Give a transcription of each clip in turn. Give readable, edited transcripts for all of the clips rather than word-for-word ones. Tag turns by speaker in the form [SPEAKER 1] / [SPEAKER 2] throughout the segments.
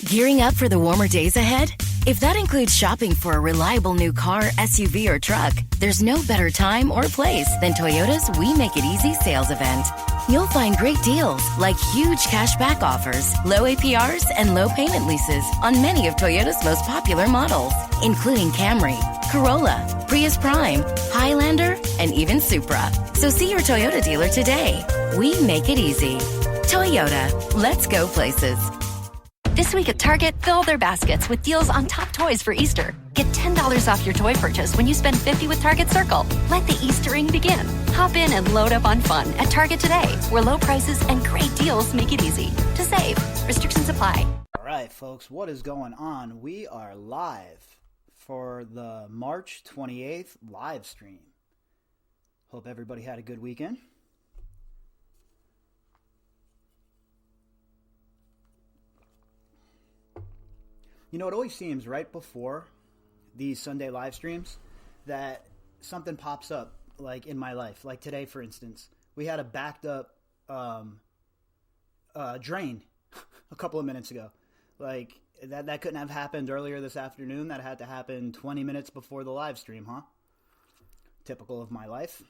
[SPEAKER 1] Gearing up for the warmer days ahead? If that includes shopping for a reliable new car, SUV, or truck, there's no better time or place than Toyota's We Make It Easy sales event. You'll find great deals like huge cash back offers, low APRs, and low payment leases on many of Toyota's most popular models, including Camry, Corolla, Prius Prime, Highlander, and even Supra. So see your Toyota dealer today. We make it easy. Toyota, let's go places.
[SPEAKER 2] This week at Target, fill their baskets with deals on top toys for Easter. Get $10 off your toy purchase when you spend $50 with Target Circle. Let the Eastering begin. Hop in and load up on fun at Target today, where low prices and great deals make it easy to save. Restrictions apply.
[SPEAKER 3] All right, folks, what is going on? We are live for the March 28th live stream. Hope everybody had a good weekend. You know, it always seems right before these Sunday live streams that something pops up, like in my life. Like today, for instance, we had a backed up drain a couple of minutes ago. Like, that couldn't have happened earlier this afternoon. That had to happen 20 minutes before the live stream, huh? Typical of my life.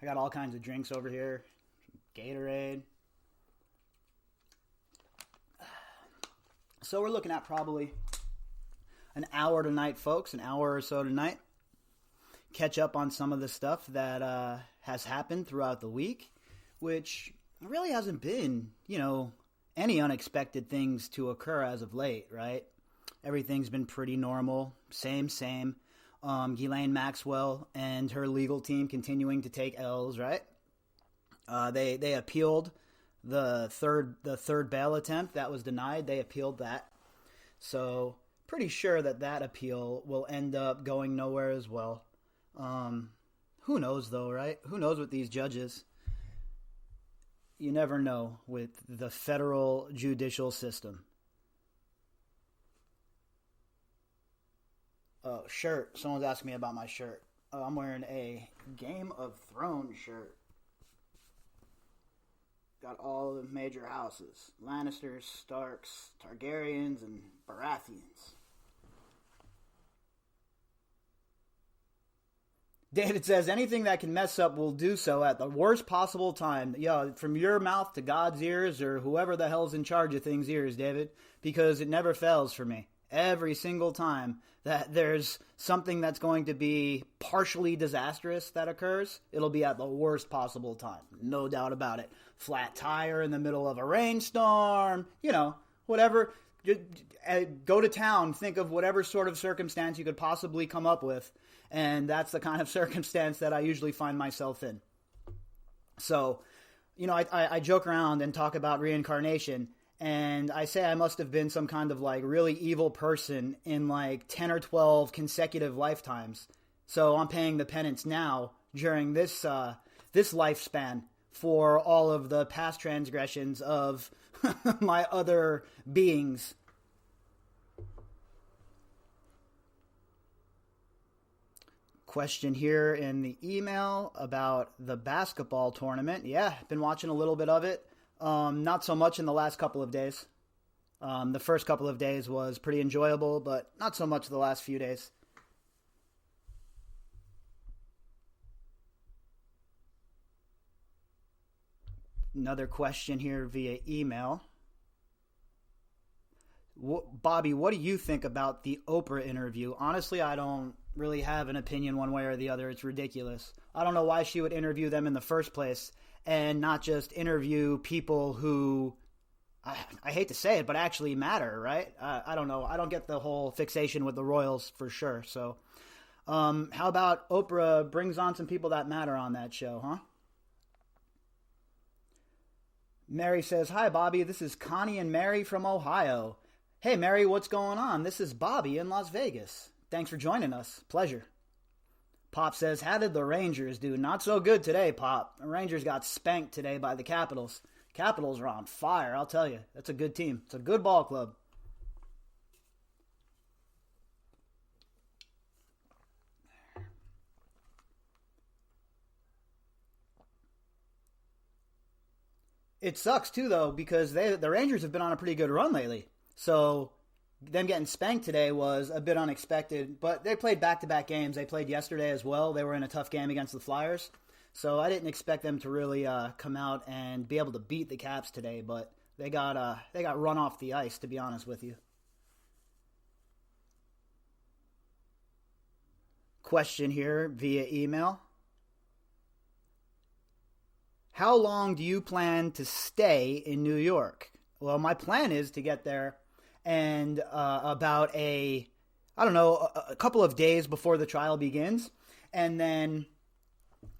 [SPEAKER 3] I got all kinds of drinks over here. Gatorade. So we're looking at probably an hour tonight, folks, an hour or so tonight. Catch up on some of the stuff that has happened throughout the week, which really hasn't been, any unexpected things to occur as of late, right? Everything's been pretty normal, same. Ghislaine Maxwell and her legal team continuing to take L's, right? They appealed the third bail attempt that was denied. They appealed that. So pretty sure that appeal will end up going nowhere as well. Who knows though, right? Who knows with these judges? You never know with the federal judicial system. Oh, shirt. Someone's asking me about my shirt. Oh, I'm wearing a Game of Thrones shirt. Got all the major houses. Lannisters, Starks, Targaryens, and Baratheons. David says, anything that can mess up will do so at the worst possible time. From your mouth to God's ears or whoever the hell's in charge of things' ears, David. Because it never fails for me. Every single time that there's something that's going to be partially disastrous that occurs, it'll be at the worst possible time. No doubt about it. Flat tire in the middle of a rainstorm, whatever. Go to town, think of whatever sort of circumstance you could possibly come up with, and that's the kind of circumstance that I usually find myself in. So, I joke around and talk about reincarnation, and I say I must have been some kind of really evil person in 10 or 12 consecutive lifetimes. So I'm paying the penance now during this lifespan for all of the past transgressions of my other beings. Question here in the email about the basketball tournament. Yeah, been watching a little bit of it. Not so much in the last couple of days. The first couple of days was pretty enjoyable, but not so much the last few days. Another question here via email. Bobby, what do you think about the Oprah interview? Honestly, I don't really have an opinion one way or the other. It's ridiculous. I don't know why she would interview them in the first place and not just interview people who, I hate to say it, but actually matter, right? I don't know. I don't get the whole fixation with the royals for sure. So how about Oprah brings on some people that matter on that show, huh? Mary says, hi, Bobby. This is Connie and Mary from Ohio. Hey, Mary, what's going on? This is Bobby in Las Vegas. Thanks for joining us. Pleasure. Pop says, how did the Rangers do? Not so good today, Pop. The Rangers got spanked today by the Capitals. Capitals are on fire, I'll tell you. That's a good team. It's a good ball club. It sucks too, though, because the Rangers have been on a pretty good run lately. So them getting spanked today was a bit unexpected. But they played back-to-back games. They played yesterday as well. They were in a tough game against the Flyers. So I didn't expect them to really come out and be able to beat the Caps today. But they got run off the ice, to be honest with you. Question here via email. How long do you plan to stay in New York? Well, my plan is to get there and about a couple of days before the trial begins. And then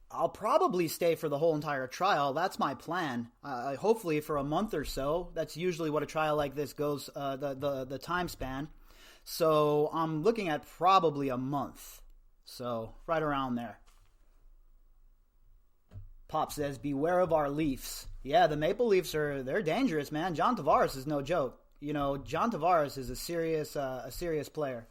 [SPEAKER 3] I'll probably stay for the whole entire trial. That's my plan. Hopefully for a month or so. That's usually what a trial like this goes, the time span. So I'm looking at probably a month. So right around there. Pop says, beware of our Leafs. Yeah, the Maple Leafs they're dangerous, man. John Tavares is no joke. You know, John Tavares is a serious player.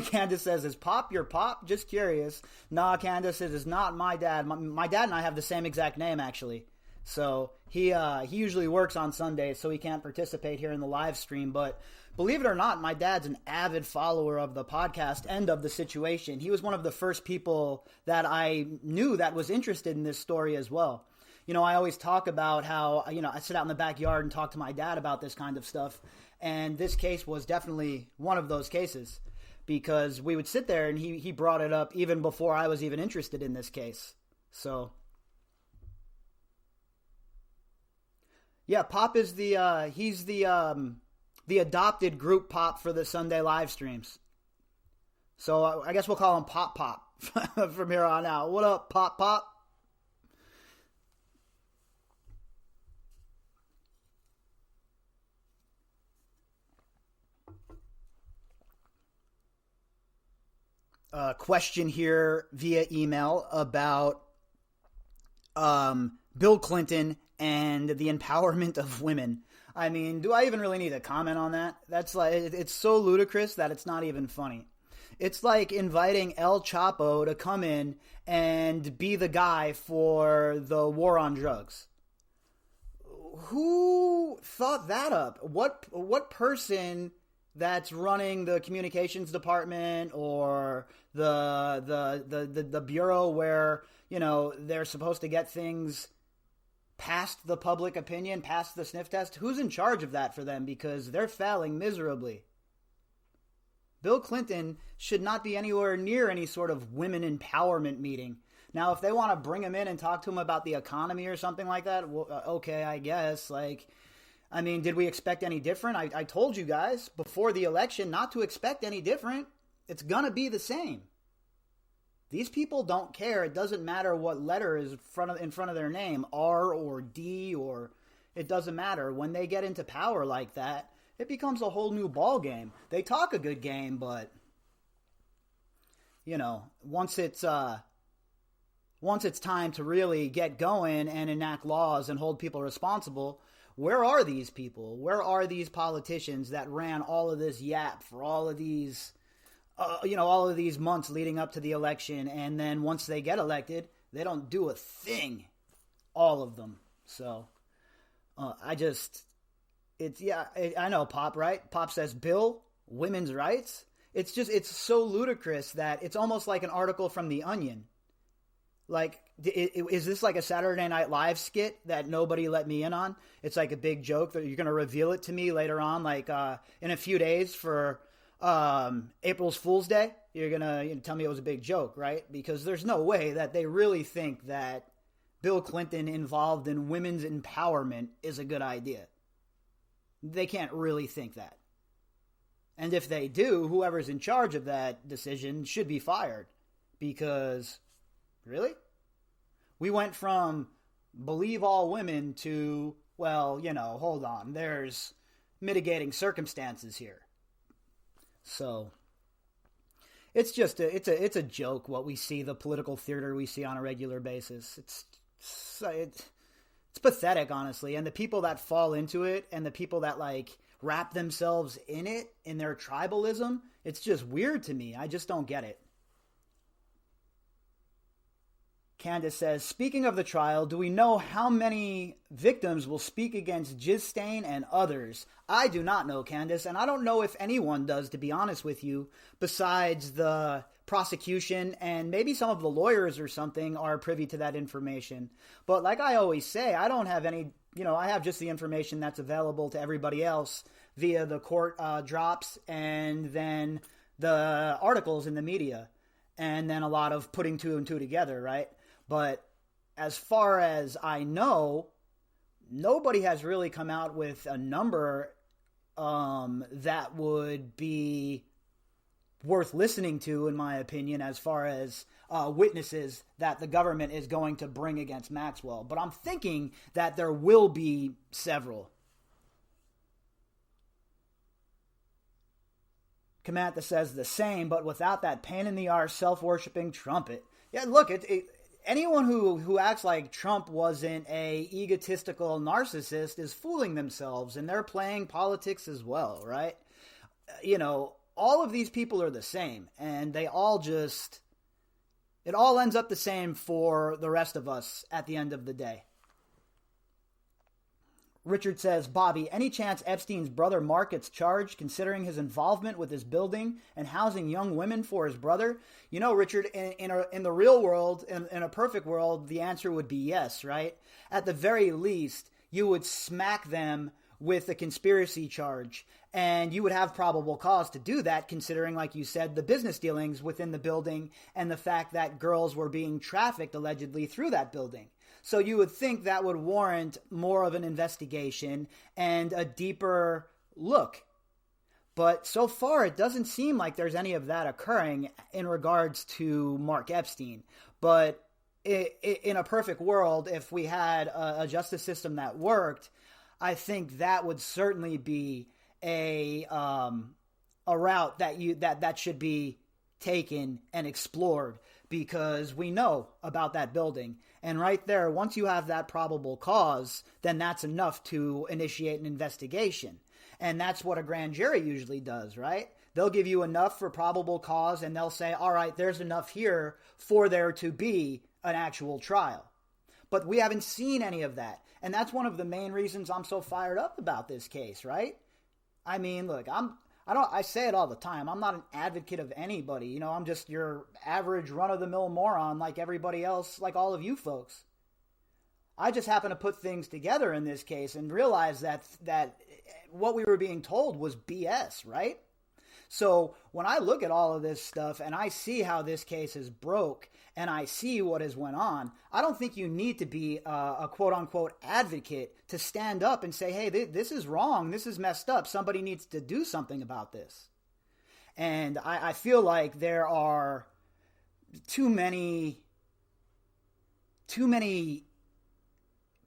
[SPEAKER 3] Candace says, is Pop your Pop? Just curious. Nah, Candace, it is not my dad. My dad and I have the same exact name, actually. So he usually works on Sundays, so he can't participate here in the live stream. But believe it or not, my dad's an avid follower of the podcast and of the situation. He was one of the first people that I knew that was interested in this story as well. You know, I always talk about how, I sit out in the backyard and talk to my dad about this kind of stuff. And this case was definitely one of those cases because we would sit there and he brought it up even before I was even interested in this case. So yeah, Pop is he's the adopted group Pop for the Sunday live streams. So I guess we'll call him Pop Pop from here on out. What up, Pop Pop? Question here via email about Bill Clinton and the empowerment of women. I mean, do I even really need to comment on that? That's like, it's so ludicrous that it's not even funny. It's like inviting El Chapo to come in and be the guy for the war on drugs. Who thought that up? What person that's running the communications department or the bureau where, they're supposed to get things past the public opinion, past the sniff test? Who's in charge of that for them? Because they're failing miserably. Bill Clinton should not be anywhere near any sort of women empowerment meeting. Now, if they want to bring him in and talk to him about the economy or something like that, well, okay, I guess. Did we expect any different? I told you guys before the election not to expect any different. It's going to be the same. These people don't care. It doesn't matter what letter is in front of their name, R or D, or it doesn't matter. When they get into power like that, it becomes a whole new ball game. They talk a good game, but once it's time to really get going and enact laws and hold people responsible, where are these people? Where are these politicians that ran all of this yap for all of these all of these months leading up to the election, and then once they get elected, they don't do a thing. All of them. So, I know, Pop, right? Pop says, Bill, women's rights? It's so ludicrous that it's almost like an article from The Onion. Like, is this like a Saturday Night Live skit that nobody let me in on? It's like a big joke that you're going to reveal it to me later on, like in a few days for April's Fool's Day. You're going to tell me it was a big joke, right? Because there's no way that they really think that Bill Clinton involved in women's empowerment is a good idea. They can't really think that. And if they do, whoever's in charge of that decision should be fired. Because, really? We went from believe all women to, well, hold on, there's mitigating circumstances here. So, it's just it's a joke what we see, the political theater we see on a regular basis. It's pathetic, honestly. And the people that fall into it and the people that wrap themselves in it, in their tribalism, it's just weird to me. I just don't get it. Candace says, speaking of the trial, do we know how many victims will speak against Jizstain and others? I do not know, Candace, and I don't know if anyone does, to be honest with you, besides the prosecution, and maybe some of the lawyers or something are privy to that information. But like I always say, I don't have any, I have just the information that's available to everybody else via the court drops and then the articles in the media, and then a lot of putting two and two together, right? But as far as I know, nobody has really come out with a number that would be worth listening to, in my opinion, as far as witnesses that the government is going to bring against Maxwell. But I'm thinking that there will be several. Kamantha says the same, but without that pain-in-the-arse self-worshipping trumpet. Yeah, look, anyone who acts like Trump wasn't a egotistical narcissist is fooling themselves, and they're playing politics as well, right? All of these people are the same, and they all it all ends up the same for the rest of us at the end of the day. Richard says, Bobby, any chance Epstein's brother Mark gets charged considering his involvement with his building and housing young women for his brother? Richard, in the real world, in a perfect world, the answer would be yes, right? At the very least, you would smack them with a conspiracy charge, and you would have probable cause to do that, considering, like you said, the business dealings within the building and the fact that girls were being trafficked allegedly through that building. So you would think that would warrant more of an investigation and a deeper look. But so far, it doesn't seem like there's any of that occurring in regards to Mark Epstein. But in a perfect world, if we had a justice system that worked, I think that would certainly be a route that should be taken and explored, because we know about that building. And right there, once you have that probable cause, then that's enough to initiate an investigation. And that's what a grand jury usually does, right? They'll give you enough for probable cause, and they'll say, all right, there's enough here for there to be an actual trial. But we haven't seen any of that. And that's one of the main reasons I'm so fired up about this case, right? I mean, look, I say it all the time. I'm not an advocate of anybody. I'm just your average run-of-the-mill moron like everybody else, like all of you folks. I just happen to put things together in this case and realize that what we were being told was BS, right? So when I look at all of this stuff and I see how this case is broke and I see what has went on, I don't think you need to be a quote-unquote advocate to stand up and say, hey, this is wrong, this is messed up, somebody needs to do something about this. And I feel like there are too many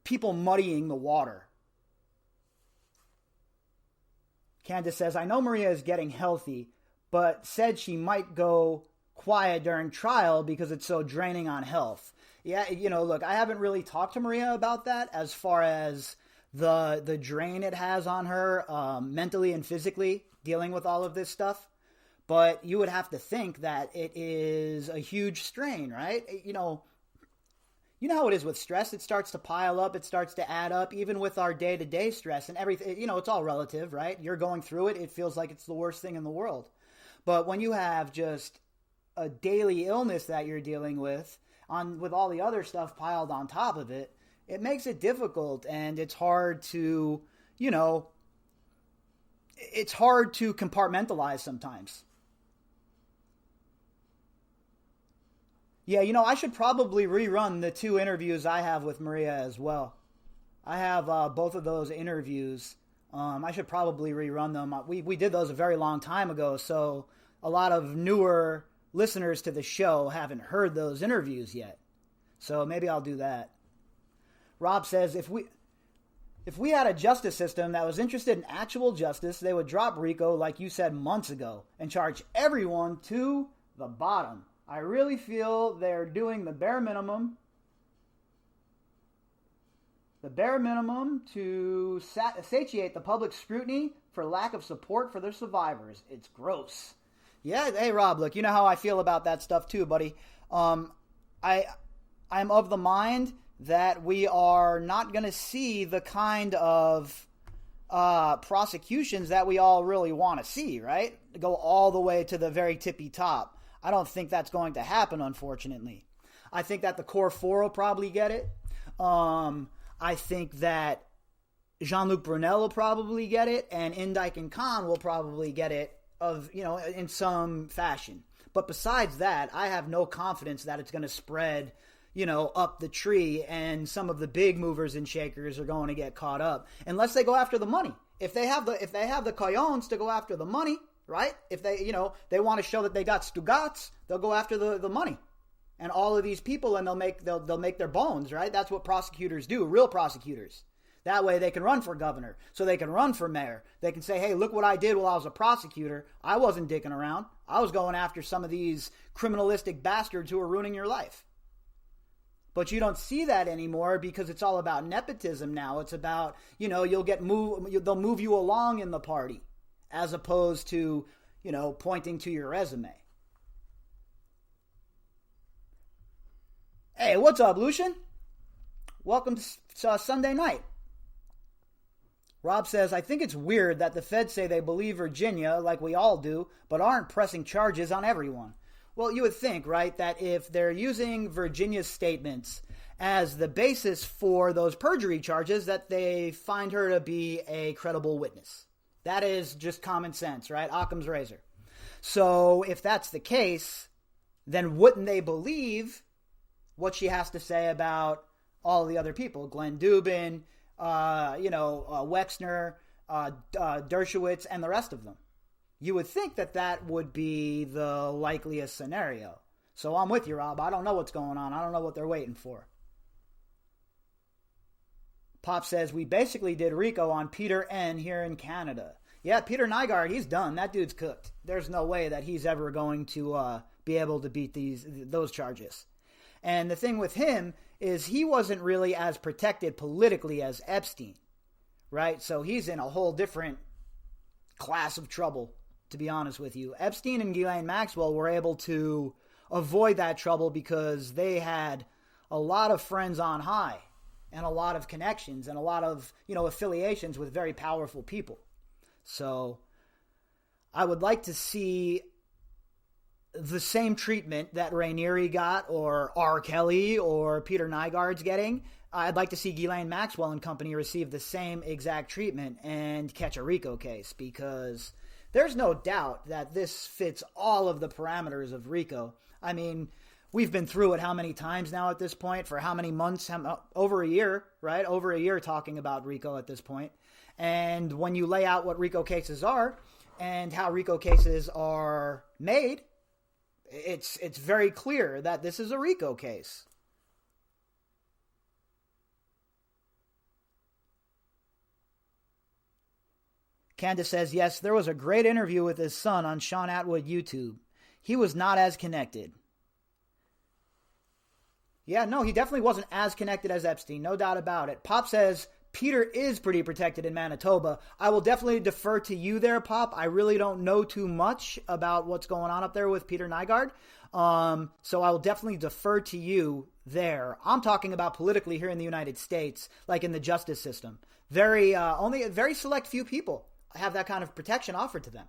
[SPEAKER 3] people muddying the water. Candace says, I know Maria is getting healthy, but said she might go quiet during trial because it's so draining on health. Yeah, look, I haven't really talked to Maria about that as far as the drain it has on her mentally and physically dealing with all of this stuff. But you would have to think that it is a huge strain, right? You know how it is with stress. It starts to pile up. It starts to add up, even with our day-to-day stress and everything. It's all relative, right? You're going through it. It feels like it's the worst thing in the world. But when you have just a daily illness that you're dealing with all the other stuff piled on top of it, it makes it difficult, and it's hard to, it's hard to compartmentalize sometimes. Yeah, I should probably rerun the 2 interviews I have with Maria as well. I have both of those interviews. I should probably rerun them. We did those a very long time ago, so a lot of newer listeners to the show haven't heard those interviews yet. So maybe I'll do that. Rob says, if we had a justice system that was interested in actual justice, they would drop RICO, like you said months ago, and charge everyone to the bottom. I really feel they're doing the bare minimum to satiate the public scrutiny for lack of support for their survivors. It's gross. Yeah, hey Rob, look, you know how I feel about that stuff too, buddy. I I'm of the mind that we are not going to see the kind of prosecutions that we all really want to see, right? Go all the way to the very tippy top. I don't think that's going to happen, unfortunately. I think that the core four will probably get it. I think that Jean-Luc Brunel will probably get it, and Indike and Khan will probably get it in some fashion. But besides that, I have no confidence that it's going to spread, up the tree, and some of the big movers and shakers are going to get caught up unless they go after the money. If they have the cojones to go after the money, right? If they want to show that they got Stugats, they'll go after the money and all of these people, and they'll make their bones, right? That's what prosecutors do, real prosecutors. That way they can run for governor, so they can run for mayor. They can say, hey, look what I did while I was a prosecutor. I wasn't dicking around. I was going after some of these criminalistic bastards who are ruining your life. But you don't see that anymore because it's all about nepotism now. It's about, they'll move you along in the party as opposed to, pointing to your resume. Hey, what's up, Lucian? Welcome to Sunday night. Rob says, I think it's weird that the feds say they believe Virginia, like we all do, but aren't pressing charges on everyone. Well, you would think, right, that if they're using Virginia's statements as the basis for those perjury charges, that they find her to be a credible witness. That is just common sense, right? Occam's razor. So if that's the case, then wouldn't they believe what she has to say about all the other people? Glenn Dubin, Wexner, Dershowitz, and the rest of them. You would think that would be the likeliest scenario. So I'm with you, Rob. I don't know what's going on. I don't know what they're waiting for. Pop says, we basically did RICO on Peter N. here in Canada. Yeah, Peter Nygaard, he's done. That dude's cooked. There's no way that he's ever going to be able to beat those charges. And the thing with him is he wasn't really as protected politically as Epstein, right? So he's in a whole different class of trouble, to be honest with you. Epstein and Ghislaine Maxwell were able to avoid that trouble because they had a lot of friends on high and a lot of connections and a lot of, affiliations with very powerful people. So I would like to see the same treatment that Raniere got, or R. Kelly, or Peter Nygaard's getting. I'd like to see Ghislaine Maxwell and company receive the same exact treatment and catch a RICO case, because there's no doubt that this fits all of the parameters of RICO. I mean, we've been through it how many times now at this point? For how many months? Over a year, right? Over a year talking about RICO at this point. And when you lay out what RICO cases are and how RICO cases are made, it's very clear that this is a RICO case. Candace says, yes, there was a great interview with his son on Sean Atwood YouTube. He was not as connected. Yeah, no, he definitely wasn't as connected as Epstein, no doubt about it. Pop says, Peter is pretty protected in Manitoba. I will definitely defer to you there, Pop. I really don't know too much about what's going on up there with Peter Nygaard. So I will definitely defer to you there. I'm talking about politically here in the United States, like in the justice system. Only a very select few people have that kind of protection offered to them.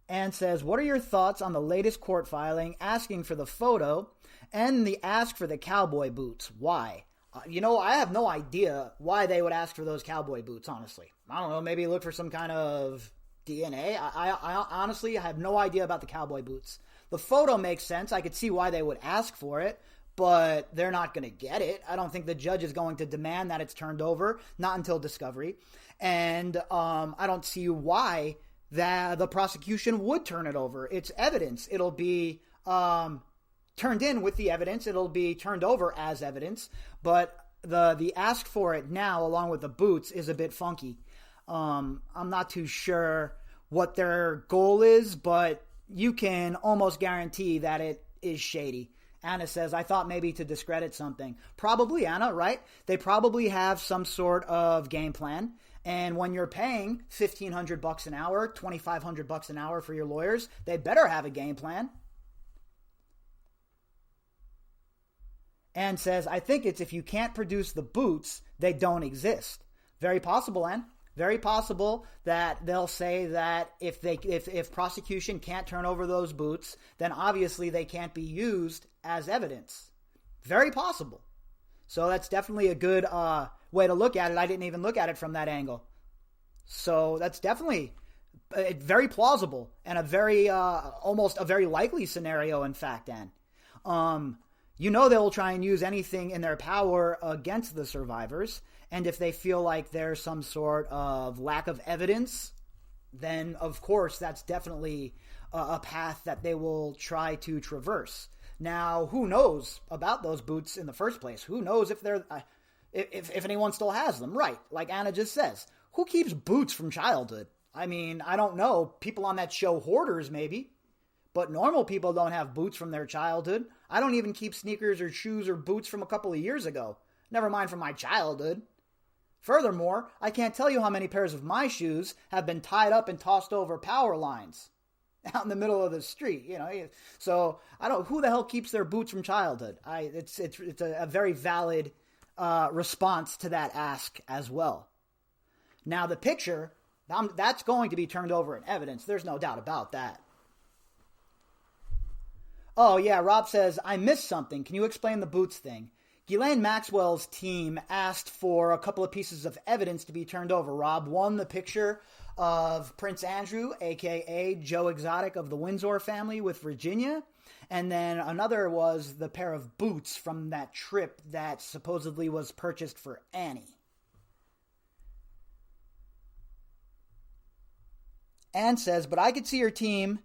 [SPEAKER 3] And says, what are your thoughts on the latest court filing asking for the photo and the ask for the cowboy boots? Why? I have no idea why they would ask for those cowboy boots, honestly. I don't know, maybe look for some kind of DNA. I honestly have no idea about the cowboy boots. The photo makes sense. I could see why they would ask for it, but they're not going to get it. I don't think the judge is going to demand that it's turned over, not until discovery. And I don't see why that the prosecution would turn it over. It's evidence. It'll be turned in with the evidence. It'll be turned over as evidence. But the ask for it now, along with the boots, is a bit funky. I'm not too sure what their goal is, but you can almost guarantee that it is shady. Anna says, I thought maybe to discredit something. Probably, Anna, right? They probably have some sort of game plan. And when you're paying $1,500 an hour, $2,500 an hour for your lawyers, they better have a game plan. Ann says, I think it's if you can't produce the boots, they don't exist. Very possible, Ann. Very possible that they'll say that if prosecution can't turn over those boots, then obviously they can't be used as evidence. Very possible. So that's definitely a good way to look at it. I didn't even look at it from that angle. So that's definitely very plausible and a very almost a very likely scenario, in fact, Ann. They'll try and use anything in their power against the survivors. And if they feel like there's some sort of lack of evidence, then of course that's definitely a path that they will try to traverse. Now, who knows about those boots in the first place? Who knows if they're if anyone still has them? Right, like Anna just says. Who keeps boots from childhood? I mean, I don't know. People on that show, hoarders maybe. But normal people don't have boots from their childhood. I don't even keep sneakers or shoes or boots from a couple of years ago. Never mind from my childhood. Furthermore, I can't tell you how many pairs of my shoes have been tied up and tossed over power lines out in the middle of the street. So who the hell keeps their boots from childhood? It's a very valid response to that ask as well. Now the picture, that's going to be turned over in evidence. There's no doubt about that. Oh, yeah, Rob says, I missed something. Can you explain the boots thing? Ghislaine Maxwell's team asked for a couple of pieces of evidence to be turned over, Rob. One, the picture of Prince Andrew, a.k.a. Joe Exotic of the Windsor family with Virginia. And then another was the pair of boots from that trip that supposedly was purchased for Annie. Ann says, but I could see your team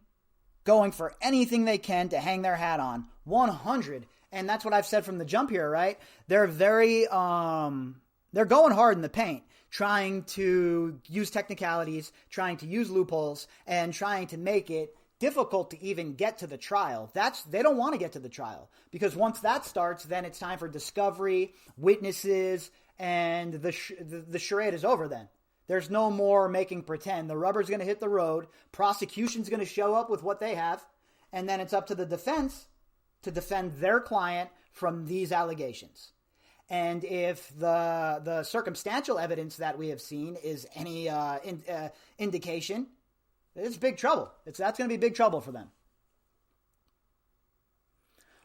[SPEAKER 3] going for anything they can to hang their hat on. 100. And that's what I've said from the jump here, right? They're very, they're going hard in the paint, trying to use technicalities, trying to use loopholes, and trying to make it difficult to even get to the trial. They don't want to get to the trial, because once that starts, then it's time for discovery, witnesses, and the charade is over then. There's no more making pretend. The rubber's going to hit the road. Prosecution's going to show up with what they have. And then it's up to the defense to defend their client from these allegations. And if the circumstantial evidence that we have seen is any indication, it's big trouble. That's going to be big trouble for them.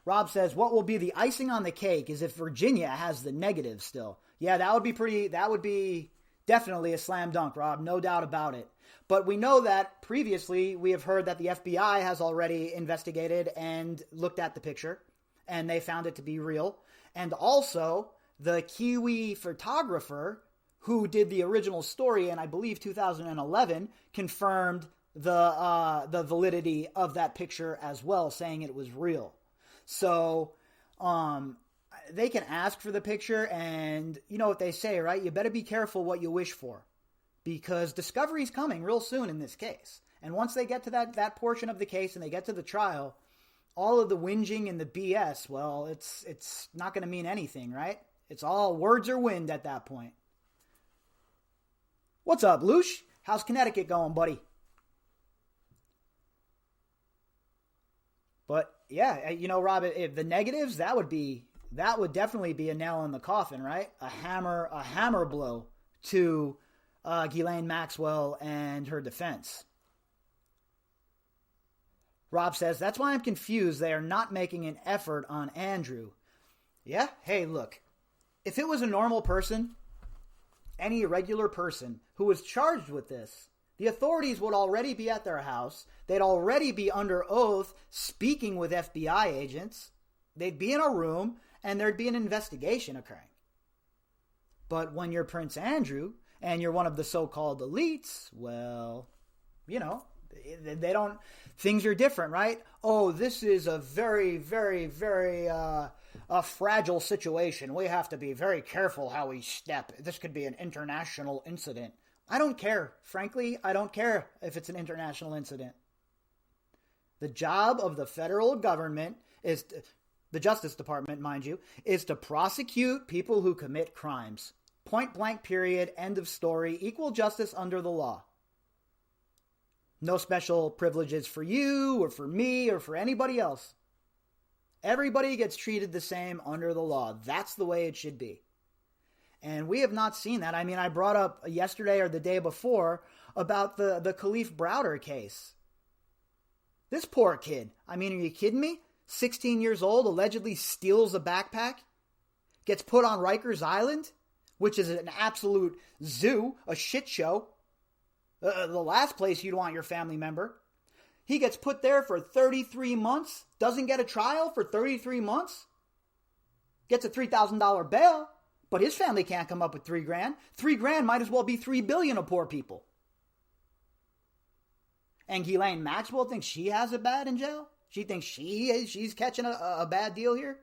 [SPEAKER 3] Rob says, what will be the icing on the cake is if Virginia has the negative still. Yeah, that would be definitely a slam dunk, Rob. No doubt about it. But we know that previously we have heard that the FBI has already investigated and looked at the picture, and they found it to be real. And also, the Kiwi photographer who did the original story in, I believe, 2011, confirmed the validity of that picture as well, saying it was real. So, they can ask for the picture, and you know what they say, right? You better be careful what you wish for, because discovery's coming real soon in this case. And once they get to that portion of the case and they get to the trial, all of the whinging and the BS, well, it's not going to mean anything, right? It's all words or wind at that point. What's up, Loosh? How's Connecticut going, buddy? But yeah, Rob, if the negatives, that would definitely be a nail in the coffin, right? A hammer blow to Ghislaine Maxwell and her defense. Rob says, that's why I'm confused. They are not making an effort on Andrew. Yeah? Hey, look. If it was a normal person, any regular person who was charged with this, the authorities would already be at their house. They'd already be under oath speaking with FBI agents. They'd be in a room, and there'd be an investigation occurring. But when you're Prince Andrew, and you're one of the so-called elites, well, they don't, things are different, right? Oh, this is a very, very, very a fragile situation. We have to be very careful how we step. This could be an international incident. I don't care. Frankly, I don't care if it's an international incident. The job of the federal government is, the Justice Department, mind you, is to prosecute people who commit crimes. Point blank, period, end of story, equal justice under the law. No special privileges for you or for me or for anybody else. Everybody gets treated the same under the law. That's the way it should be. And we have not seen that. I mean, I brought up yesterday or the day before about the Khalif Browder case. This poor kid. I mean, are you kidding me? 16 years old, allegedly steals a backpack, gets put on Rikers Island, which is an absolute zoo, a shit show. The last place you'd want your family member. He gets put there for 33 months, doesn't get a trial for 33 months, gets a $3,000 bail, but his family can't come up with $3,000. $3,000 might as well be $3 billion of poor people. And Ghislaine Maxwell thinks she has it bad in jail? She thinks she's catching a bad deal here?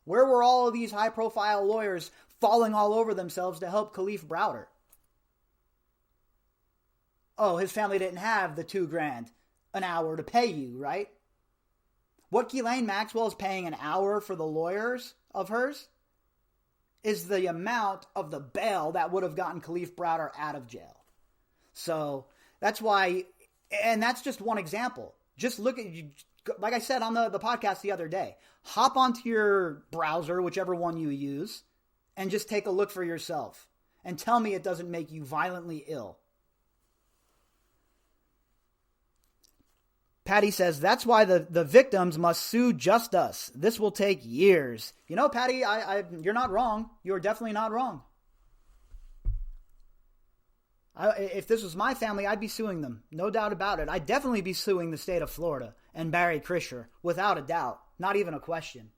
[SPEAKER 3] Where were all of these high-profile lawyers falling all over themselves to help Khalif Browder? Oh, his family didn't have the $2,000 an hour to pay you, right? What Ghislaine Maxwell is paying an hour for the lawyers of hers is the amount of the bail that would have gotten Khalif Browder out of jail. So that's why, and that's just one example. Just look at, like I said on the podcast the other day, hop onto your browser, whichever one you use, and just take a look for yourself. And tell me it doesn't make you violently ill. Patty says, that's why the victims must sue just us. This will take years. You know, Patty, you're not wrong. You're definitely not wrong. If this was my family, I'd be suing them. No doubt about it. I'd definitely be suing the state of Florida and Barry Krischer, without a doubt. Not even a question.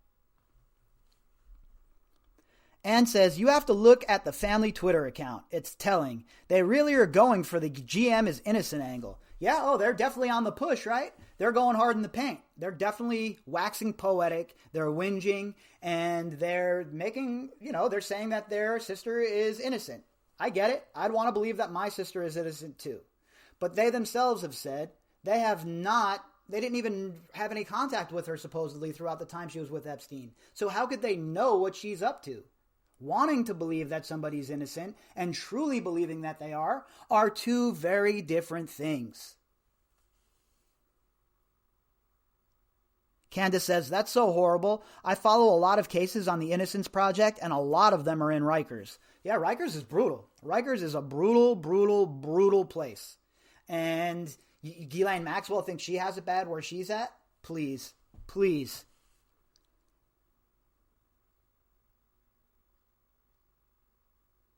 [SPEAKER 3] Ann says, you have to look at the family Twitter account. It's telling. They really are going for the GM is innocent angle. Yeah, oh, they're definitely on the push, right? They're going hard in the paint. They're definitely waxing poetic. They're whinging, and they're making, they're saying that their sister is innocent. I get it. I'd want to believe that my sister is innocent too. But they themselves have said they didn't even have any contact with her supposedly throughout the time she was with Epstein. So how could they know what she's up to? Wanting to believe that somebody's innocent and truly believing that they are two very different things. Candace says, that's so horrible. I follow a lot of cases on the Innocence Project, and a lot of them are in Rikers. Yeah, Rikers is brutal. Rikers is a brutal, brutal, brutal place. And Ghislaine Maxwell thinks she has it bad where she's at? Please, please.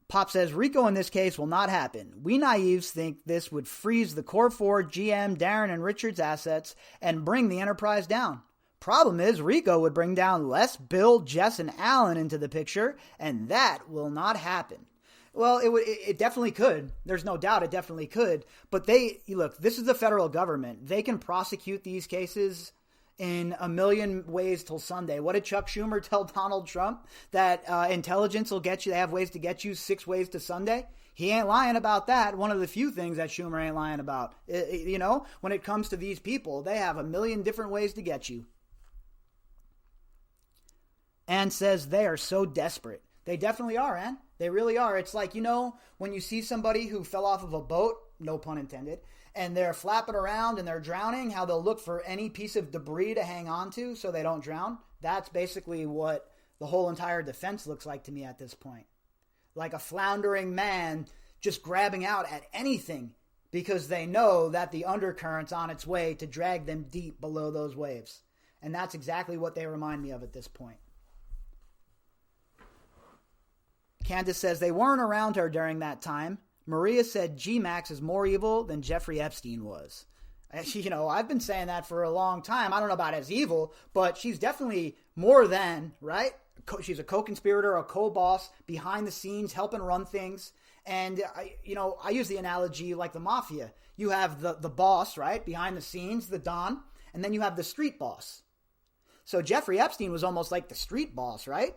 [SPEAKER 3] Pop says, Rico in this case will not happen. We naives think this would freeze the Core 4, GM, Darren, and Richard's assets and bring the enterprise down. Problem is, Rico would bring down Les, Bill, Jess, and Alan into the picture, and that will not happen. Well, it definitely could. There's no doubt it definitely could. But look, this is the federal government. They can prosecute these cases in a million ways till Sunday. What did Chuck Schumer tell Donald Trump? That intelligence will get you, they have ways to get you 6 ways to Sunday? He ain't lying about that. One of the few things that Schumer ain't lying about. When it comes to these people, they have a million different ways to get you. Ann says they are so desperate. They definitely are, Ann. They really are. It's like, when you see somebody who fell off of a boat, no pun intended, and they're flapping around and they're drowning, how they'll look for any piece of debris to hang on to so they don't drown. That's basically what the whole entire defense looks like to me at this point. Like a floundering man just grabbing out at anything because they know that the undercurrent's on its way to drag them deep below those waves. And that's exactly what they remind me of at this point. Candace says they weren't around her during that time. Maria said G-Max is more evil than Jeffrey Epstein was. I've been saying that for a long time. I don't know about as evil, but she's definitely more than, right? She's a co-conspirator, a co-boss, behind the scenes, helping run things. And, I use the analogy like the mafia. You have the boss, right, behind the scenes, the Don, and then you have the street boss. So Jeffrey Epstein was almost like the street boss, right?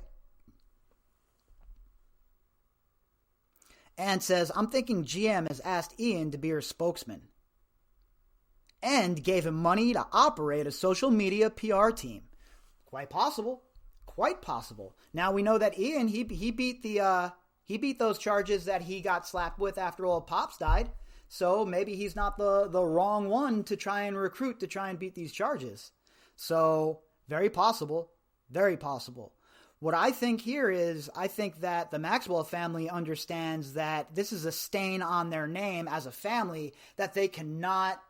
[SPEAKER 3] And says, I'm thinking GM has asked Ian to be her spokesman and gave him money to operate a social media PR team. Quite possible. Quite possible. Now we know that Ian, he beat those charges that he got slapped with after old Pops died. So maybe he's not the wrong one to try and recruit to try and beat these charges. So Very possible. Very possible. What I think here is, I think that the Maxwell family understands that this is a stain on their name as a family that they cannot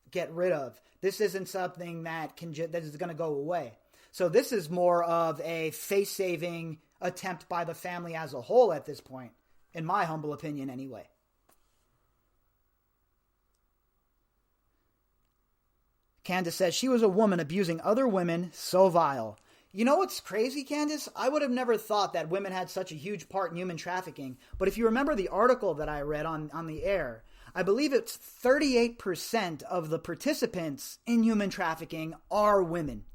[SPEAKER 3] get rid of. This isn't something that is going to go away. So this is more of a face-saving attempt by the family as a whole at this point, in my humble opinion anyway. Candace says, she was a woman abusing other women, so vile. You know what's crazy, Candace? I would have never thought that women had such a huge part in human trafficking. But if you remember the article that I read on the air, I believe it's 38% of the participants in human trafficking are women,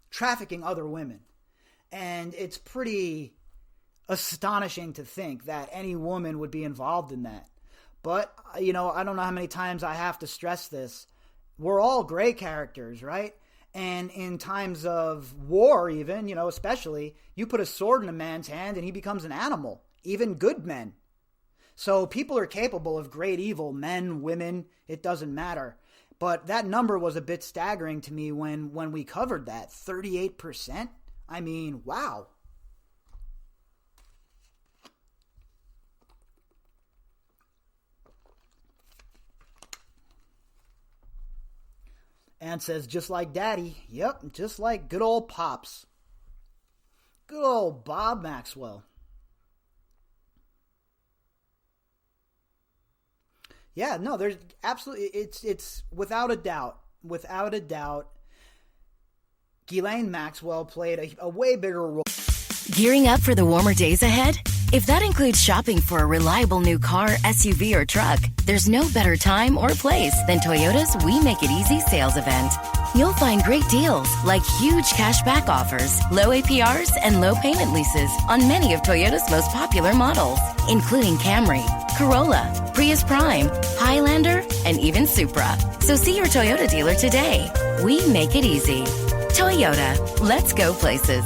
[SPEAKER 3] trafficking other women. And it's pretty astonishing to think that any woman would be involved in that. But, you know, I don't know how many times I have to stress this. We're all gray characters, right? And in times of war even, you know, especially, you put a sword in a man's hand and he becomes an animal, even good men. So people are capable of great evil, men, women, it doesn't matter. But that number was a bit staggering to me when we covered that, 38%. I mean, wow. Ann says, just like Daddy. Yep, just like good old Pops. Good old Bob Maxwell. Yeah, no, there's absolutely, it's without a doubt, Ghislaine Maxwell played a way bigger role.
[SPEAKER 1] Gearing up for the warmer days ahead? If that includes shopping for a reliable new car, SUV, or truck, there's no better time or place than Toyota's We Make It Easy sales event. You'll find great deals like huge cash back offers, low APRs, and low payment leases on many of Toyota's most popular models, including Camry, Corolla, Prius Prime, Highlander, and even Supra. So see your Toyota dealer today. We make it easy. Toyota, let's go places.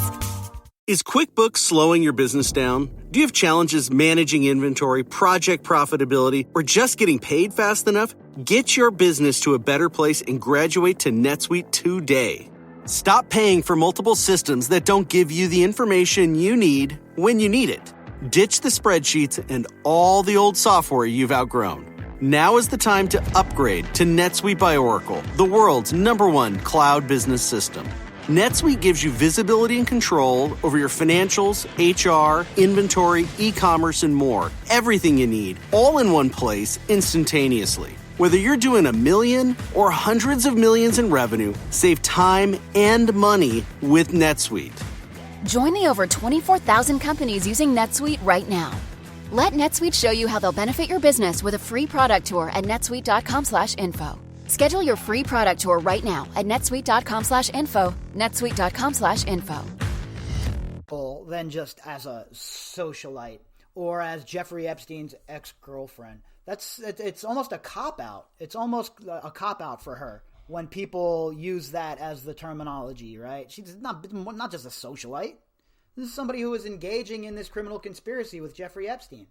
[SPEAKER 4] Is QuickBooks slowing your business down? Do you have challenges managing inventory, project profitability, or just getting paid fast enough? Get your business to a better place and graduate to NetSuite today. Stop paying for multiple systems that don't give you the information you need when you need it. Ditch the spreadsheets and all the old software you've outgrown. Now is the time to upgrade to NetSuite by Oracle, the world's #1 cloud business system. NetSuite gives you visibility and control over your financials, HR, inventory, e-commerce, and more. Everything you need, all in one place, instantaneously. Whether you're doing $1 million or hundreds of millions in revenue, save time and money with NetSuite.
[SPEAKER 5] Join the over 24,000 companies using NetSuite right now. Let NetSuite show you how they'll benefit your business with a free product tour at netsuite.com/info. Schedule your free product tour right now at netsuite.com/info, netsuite.com/info.
[SPEAKER 3] Than just as a socialite or as Jeffrey Epstein's ex-girlfriend. It's almost a cop-out. It's almost a cop-out for her when people use that as the terminology, right? She's not just a socialite. This is somebody who is engaging in this criminal conspiracy with Jeffrey Epstein.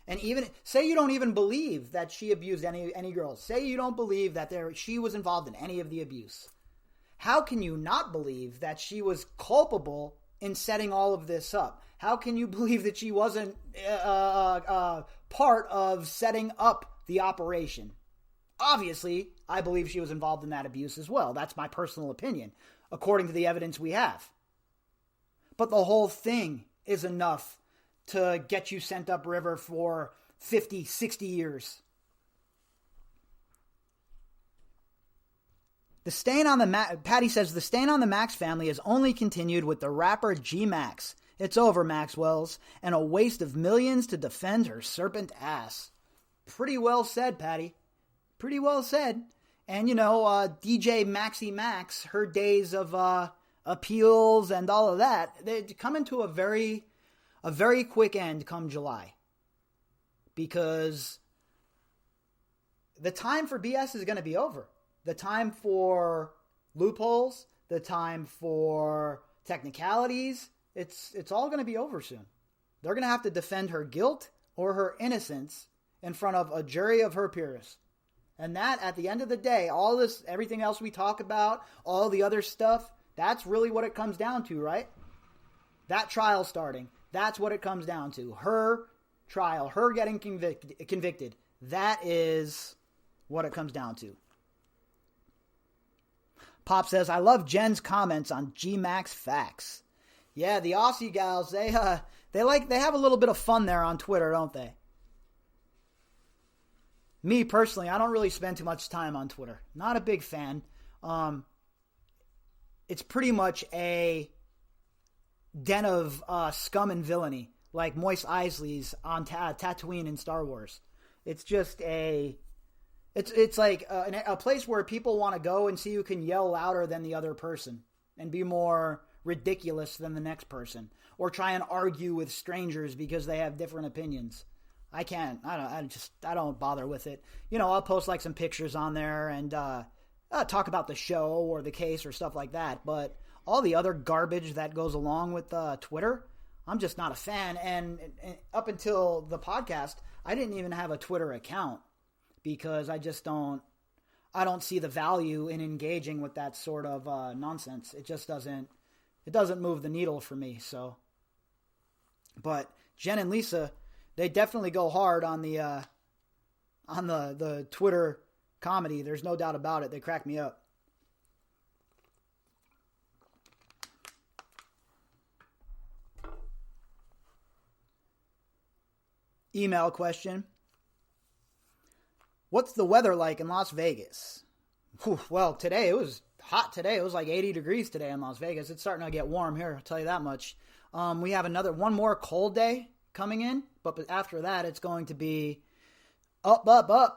[SPEAKER 3] And even say you don't even believe that she abused any girls. Say you don't believe that she was involved in any of the abuse. How can you not believe that she was culpable in setting all of this up? How can you believe that she wasn't part of setting up the operation? Obviously, I believe she was involved in that abuse as well. That's my personal opinion, according to the evidence we have. But the whole thing is enough to get you sent upriver for 50, 60 years. Patty says, the stain on the Max family has only continued with the rapper G-Max. It's over, Maxwell's, and a waste of millions to defend her serpent ass. Pretty well said, Patty. Pretty well said. And, DJ Maxie Max, her days of appeals and all of that, they come into a very quick end come July. Because the time for BS is going to be over. The time for loopholes, the time for technicalities, it's all going to be over soon. They're going to have to defend her guilt or her innocence in front of a jury of her peers. And that, at the end of the day, all this, everything else we talk about, all the other stuff, That's really what it comes down to, right? That trial starting. That's what it comes down to. Her trial, her getting convicted. That is what it comes down to. Pop says, I love Jen's comments on G-Max facts. Yeah, the Aussie gals, they have a little bit of fun there on Twitter, don't they? Me personally, I don't really spend too much time on Twitter. Not a big fan. It's pretty much a den of scum and villainy, like Mos Eisley's on Tatooine in Star Wars. It's just it's like a place where people want to go and see who can yell louder than the other person and be more ridiculous than the next person, or try and argue with strangers because they have different opinions. I can't. I don't bother with it. I'll post like some pictures on there and talk about the show or the case or stuff like that. But all the other garbage that goes along with Twitter, I'm just not a fan. And up until the podcast, I didn't even have a Twitter account because I don't see the value in engaging with that sort of nonsense. It just doesn't move the needle for me. So, but Jen and Lisa, they definitely go hard on the Twitter comedy. There's no doubt about it. They crack me up. Email question. What's the weather like in Las Vegas? Whew, well, today it was hot today. It was like 80 degrees today in Las Vegas. It's starting to get warm here, I'll tell you that much. We have one more cold day coming in, but after that it's going to be up,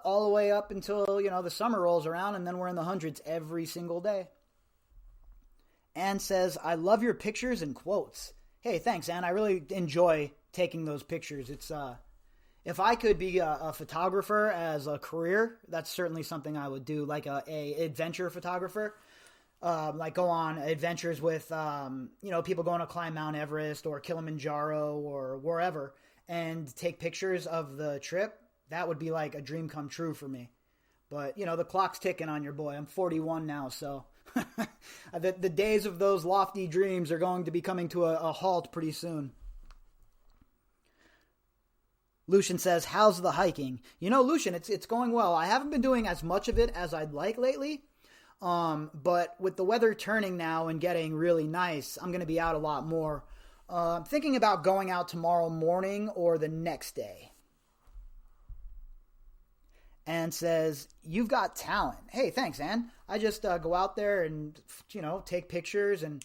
[SPEAKER 3] all the way up until, the summer rolls around, and then we're in the hundreds every single day. Ann says, I love your pictures and quotes. Hey, thanks, Ann. I really enjoy taking those pictures. It's, if I could be a photographer as a career, that's certainly something I would do, like a adventure photographer. Like go on adventures with, people going to climb Mount Everest or Kilimanjaro or wherever and take pictures of the trip. That would be like a dream come true for me. But, the clock's ticking on your boy. I'm 41 now, so the days of those lofty dreams are going to be coming to a halt pretty soon. Lucian says, how's the hiking? Lucian, it's going well. I haven't been doing as much of it as I'd like lately. But with the weather turning now and getting really nice, I'm going to be out a lot more. I'm thinking about going out tomorrow morning or the next day. And says, you've got talent. Hey, thanks, Ann. I just go out there and, take pictures. And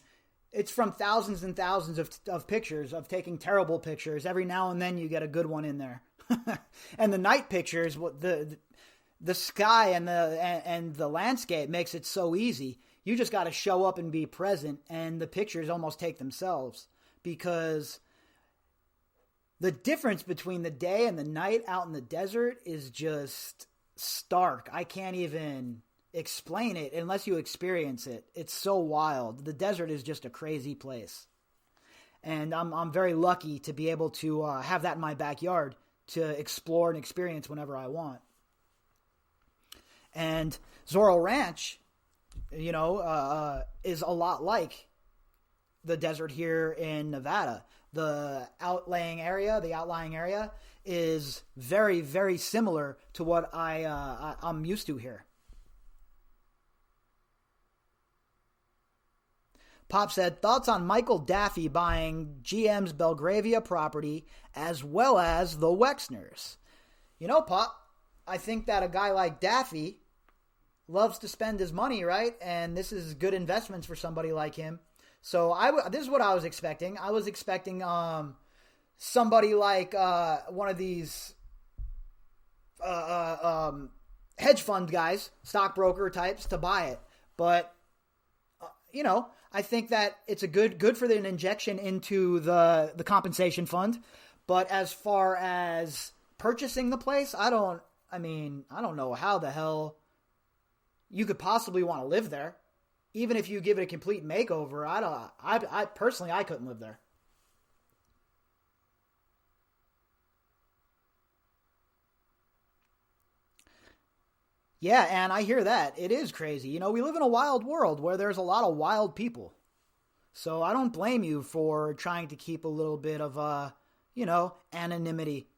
[SPEAKER 3] it's from thousands and thousands of pictures, of taking terrible pictures. Every now and then you get a good one in there. And the night pictures, the sky and the landscape makes it so easy. You just got to show up and be present, and the pictures almost take themselves, because the difference between the day and the night out in the desert is just stark. I can't even explain it unless you experience it. It's so wild. The desert is just a crazy place. And I'm very lucky to be able to have that in my backyard to explore and experience whenever I want. And Zorro Ranch, is a lot like the desert here in Nevada. The outlying area is very, very similar to what I'm used to here. Pop said, thoughts on Michael Daffy buying GM's Belgravia property as well as the Wexners? Pop, I think that a guy like Daffy loves to spend his money, right? And this is good investments for somebody like him. So this is what I was expecting. I was expecting somebody like one of these hedge fund guys, stockbroker types, to buy it. But I think that it's a good for an injection into the compensation fund. But as far as purchasing the place, I don't know how the hell you could possibly want to live there. Even if you give it a complete makeover, I personally couldn't live there. Yeah, and I hear that. It is crazy. We live in a wild world where there's a lot of wild people. So I don't blame you for trying to keep a little bit of, anonymity.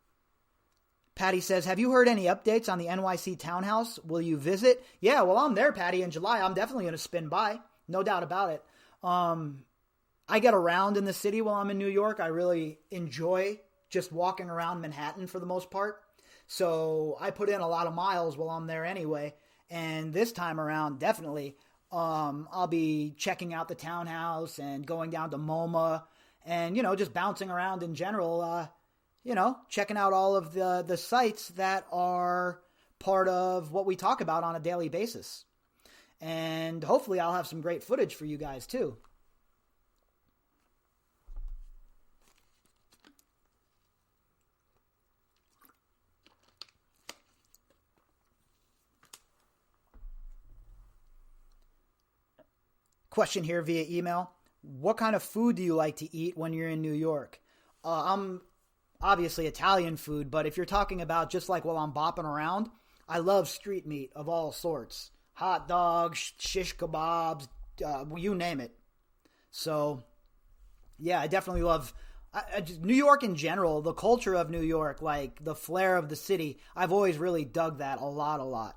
[SPEAKER 3] Patty says, have you heard any updates on the NYC townhouse? Will you visit? Yeah, well, I'm there, Patty, in July. I'm definitely going to spin by. No doubt about it. I get around in the city while I'm in New York. I really enjoy just walking around Manhattan for the most part. So I put in a lot of miles while I'm there anyway. And this time around, definitely, I'll be checking out the townhouse and going down to MoMA and, just bouncing around in general, checking out all of the sites that are part of what we talk about on a daily basis. And hopefully I'll have some great footage for you guys too. Question here via email. What kind of food do you like to eat when you're in New York? I'm obviously Italian food, but if you're talking about just like while I'm bopping around, I love street meat of all sorts. Hot dogs, shish kebabs, you name it. So, yeah, I definitely love New York in general, the culture of New York, like the flair of the city. I've always really dug that a lot.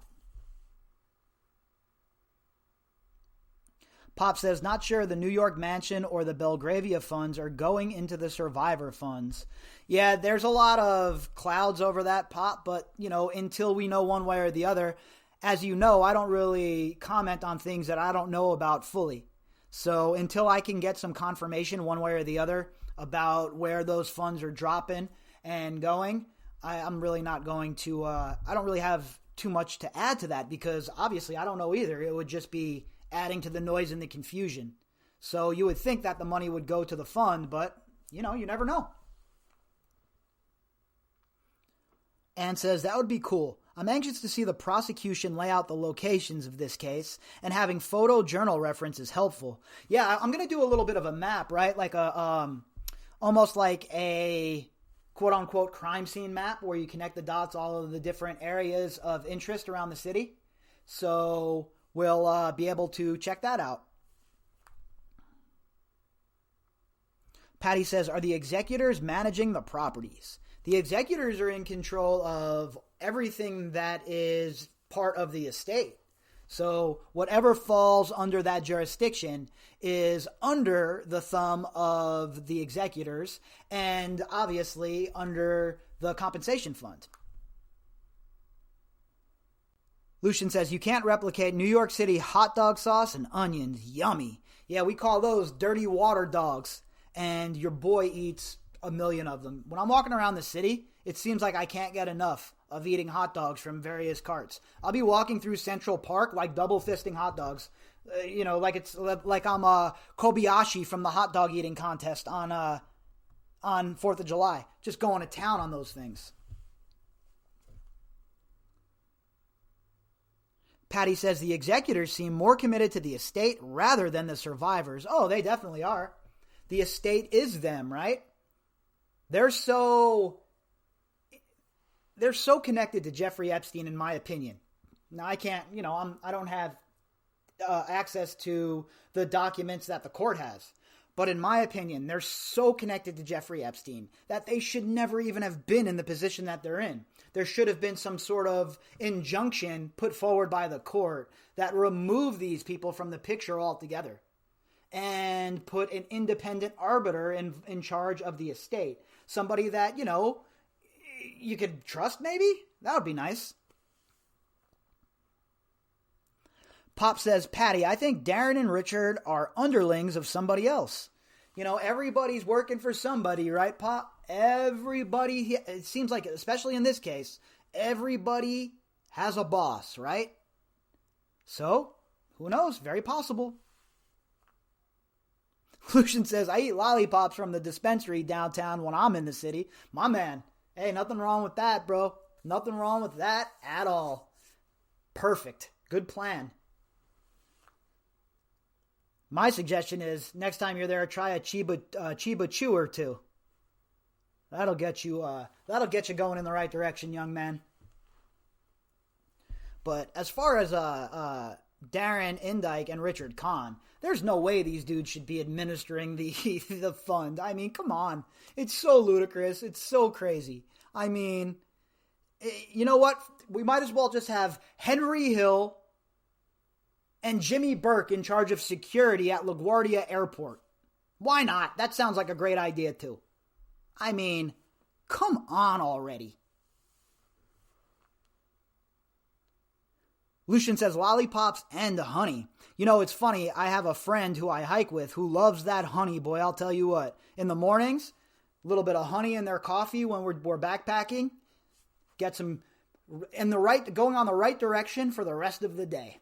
[SPEAKER 3] Pop says, not sure the New York Mansion or the Belgravia funds are going into the survivor funds. Yeah, there's a lot of clouds over that, Pop, but, until we know one way or the other, as you know, I don't really comment on things that I don't know about fully. So until I can get some confirmation one way or the other about where those funds are dropping and going, I'm really not going to, I don't really have too much to add to that because obviously I don't know either. It would just be adding to the noise and the confusion. So you would think that the money would go to the fund, but, you never know. Ann says, that would be cool. I'm anxious to see the prosecution lay out the locations of this case, and having photo journal reference is helpful. Yeah, I'm going to do a little bit of a map, right? Like almost like a quote-unquote crime scene map where you connect the dots, all of the different areas of interest around the city. So we'll be able to check that out. Patty says, are the executors managing the properties? The executors are in control of everything that is part of the estate. So whatever falls under that jurisdiction is under the thumb of the executors and obviously under the compensation fund. Lucian says, you can't replicate New York City hot dog sauce and onions. Yummy. Yeah, we call those dirty water dogs. And your boy eats a million of them. When I'm walking around the city, it seems like I can't get enough of eating hot dogs from various carts. I'll be walking through Central Park like double fisting hot dogs. Like it's like I'm Kobayashi from the hot dog eating contest on 4th of July. Just going to town on those things. Patty says the executors seem more committed to the estate rather than the survivors. Oh, they definitely are. The estate is them, right? They're so connected to Jeffrey Epstein, in my opinion. Now, I can't, I don't have access to the documents that the court has. But in my opinion, they're so connected to Jeffrey Epstein that they should never even have been in the position that they're in. There should have been some sort of injunction put forward by the court that removed these people from the picture altogether and put an independent arbiter in charge of the estate. Somebody that, you could trust maybe? That would be nice. Pop says, Patty, I think Darren and Richard are underlings of somebody else. Everybody's working for somebody, right, Pop? Everybody, it seems like, especially in this case, everybody has a boss, right? So, who knows? Very possible. Lucian says, I eat lollipops from the dispensary downtown when I'm in the city. My man. Hey, nothing wrong with that, bro. Nothing wrong with that at all. Perfect. Good plan. My suggestion is, next time you're there, try a Chiba Chew or two. That'll get you going in the right direction, young man. But as far as Darren Indike and Richard Kahn. There's no way these dudes should be administering the fund. I mean, come on. It's so ludicrous. It's so crazy. I mean, you know what? We might as well just have Henry Hill and Jimmy Burke in charge of security at LaGuardia Airport. Why not? That sounds like a great idea too. I mean, come on already. Lucian says lollipops and honey. You know, it's funny. I have a friend who I hike with who loves that honey, boy. I'll tell you what. In the mornings, a little bit of honey in their coffee when we're backpacking. Get some going on the right direction for the rest of the day.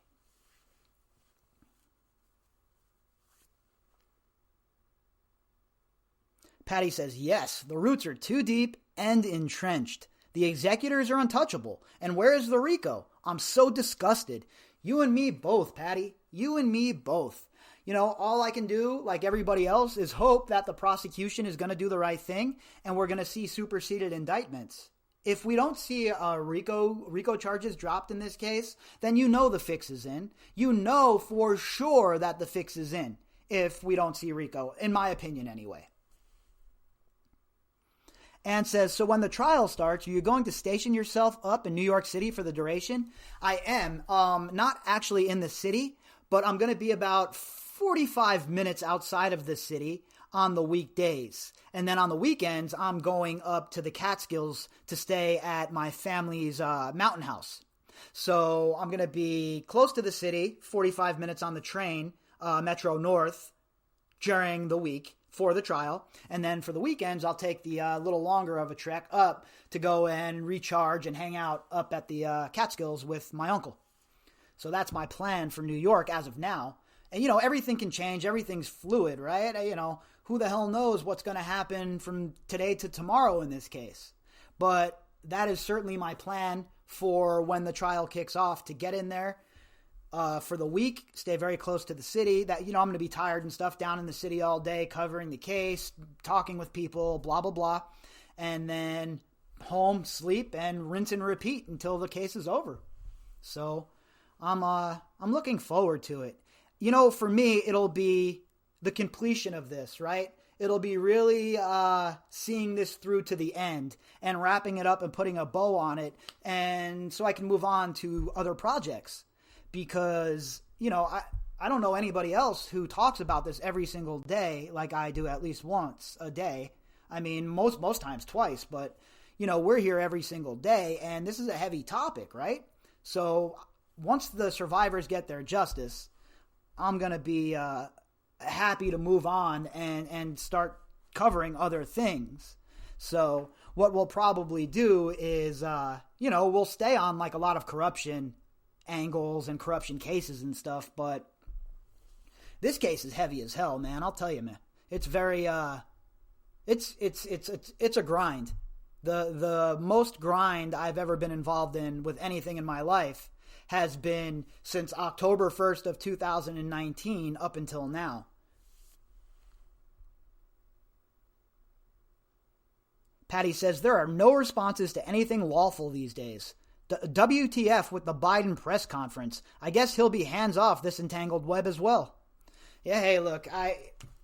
[SPEAKER 3] Patty says, yes, the roots are too deep and entrenched. The executors are untouchable. And where is the RICO? I'm so disgusted. You and me both, Patty. You and me both. You know, all I can do, like everybody else, is hope that the prosecution is going to do the right thing and we're going to see superseded indictments. If we don't see RICO charges dropped in this case, then you know the fix is in. You know for sure that the fix is in if we don't see RICO, in my opinion anyway. And says, so when the trial starts, are you going to station yourself up in New York City for the duration? I am. Not actually in the city, but I'm going to be about 45 minutes outside of the city on the weekdays. And then on the weekends, I'm going up to the Catskills to stay at my family's mountain house. So I'm going to be close to the city, 45 minutes on the train, Metro North, during the week for the trial. And then for the weekends, I'll take the little longer of a trek up to go and recharge and hang out up at the Catskills with my uncle. So that's my plan for New York as of now. And, you know, everything can change. Everything's fluid, right? You know, who the hell knows what's going to happen from today to tomorrow in this case. But that is certainly my plan for when the trial kicks off, to get in there for the week, stay very close to the city. That, you know, I'm going to be tired and stuff down in the city all day, covering the case, talking with people, blah, blah, blah. And then home, sleep, and rinse and repeat until the case is over. So I'm looking forward to it. You know, for me, it'll be the completion of this, right? It'll be really seeing this through to the end and wrapping it up and putting a bow on it, and so I can move on to other projects. Because, you know, I don't know anybody else who talks about this every single day like I do, at least once a day. I mean, most times twice, but, you know, we're here every single day, and this is a heavy topic, right? So once the survivors get their justice, I'm going to be happy to move on and start covering other things. So what we'll probably do is, you know, we'll stay on like a lot of corruption angles and corruption cases and stuff, but this case is heavy as hell, man. I'll tell you, man. It's very, it's a grind. The most grind I've ever been involved in with anything in my life has been since October 1st of 2019 up until now. Patty says, there are no responses to anything lawful these days. WTF with the Biden press conference. I guess he'll be hands off this entangled web as well. Yeah, hey, look,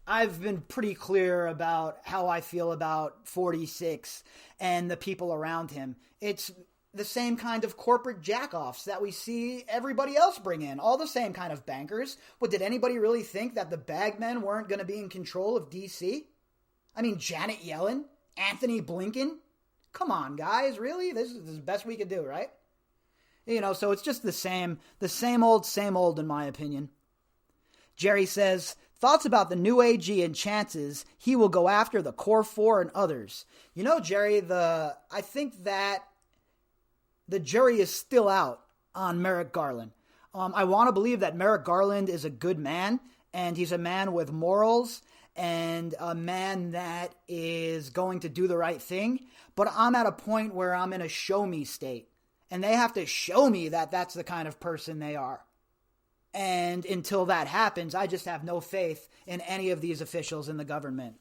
[SPEAKER 3] I've been pretty clear about how I feel about 46 and the people around him. It's the same kind of corporate jackoffs that we see everybody else bring in. All the same kind of bankers. But did anybody really think that the bagmen weren't going to be in control of D.C.? I mean, Janet Yellen? Anthony Blinken? Come on, guys, really? This is the best we could do, right? You know, so it's just the same old, in my opinion. Jerry says, thoughts about the new AG and chances he will go after the Core 4 and others. You know, Jerry, I think that the jury is still out on Merrick Garland. I want to believe that Merrick Garland is a good man, and he's a man with morals, and a man that is going to do the right thing. But I'm at a point where I'm in a show me state. And they have to show me that that's the kind of person they are. And until that happens, I just have no faith in any of these officials in the government.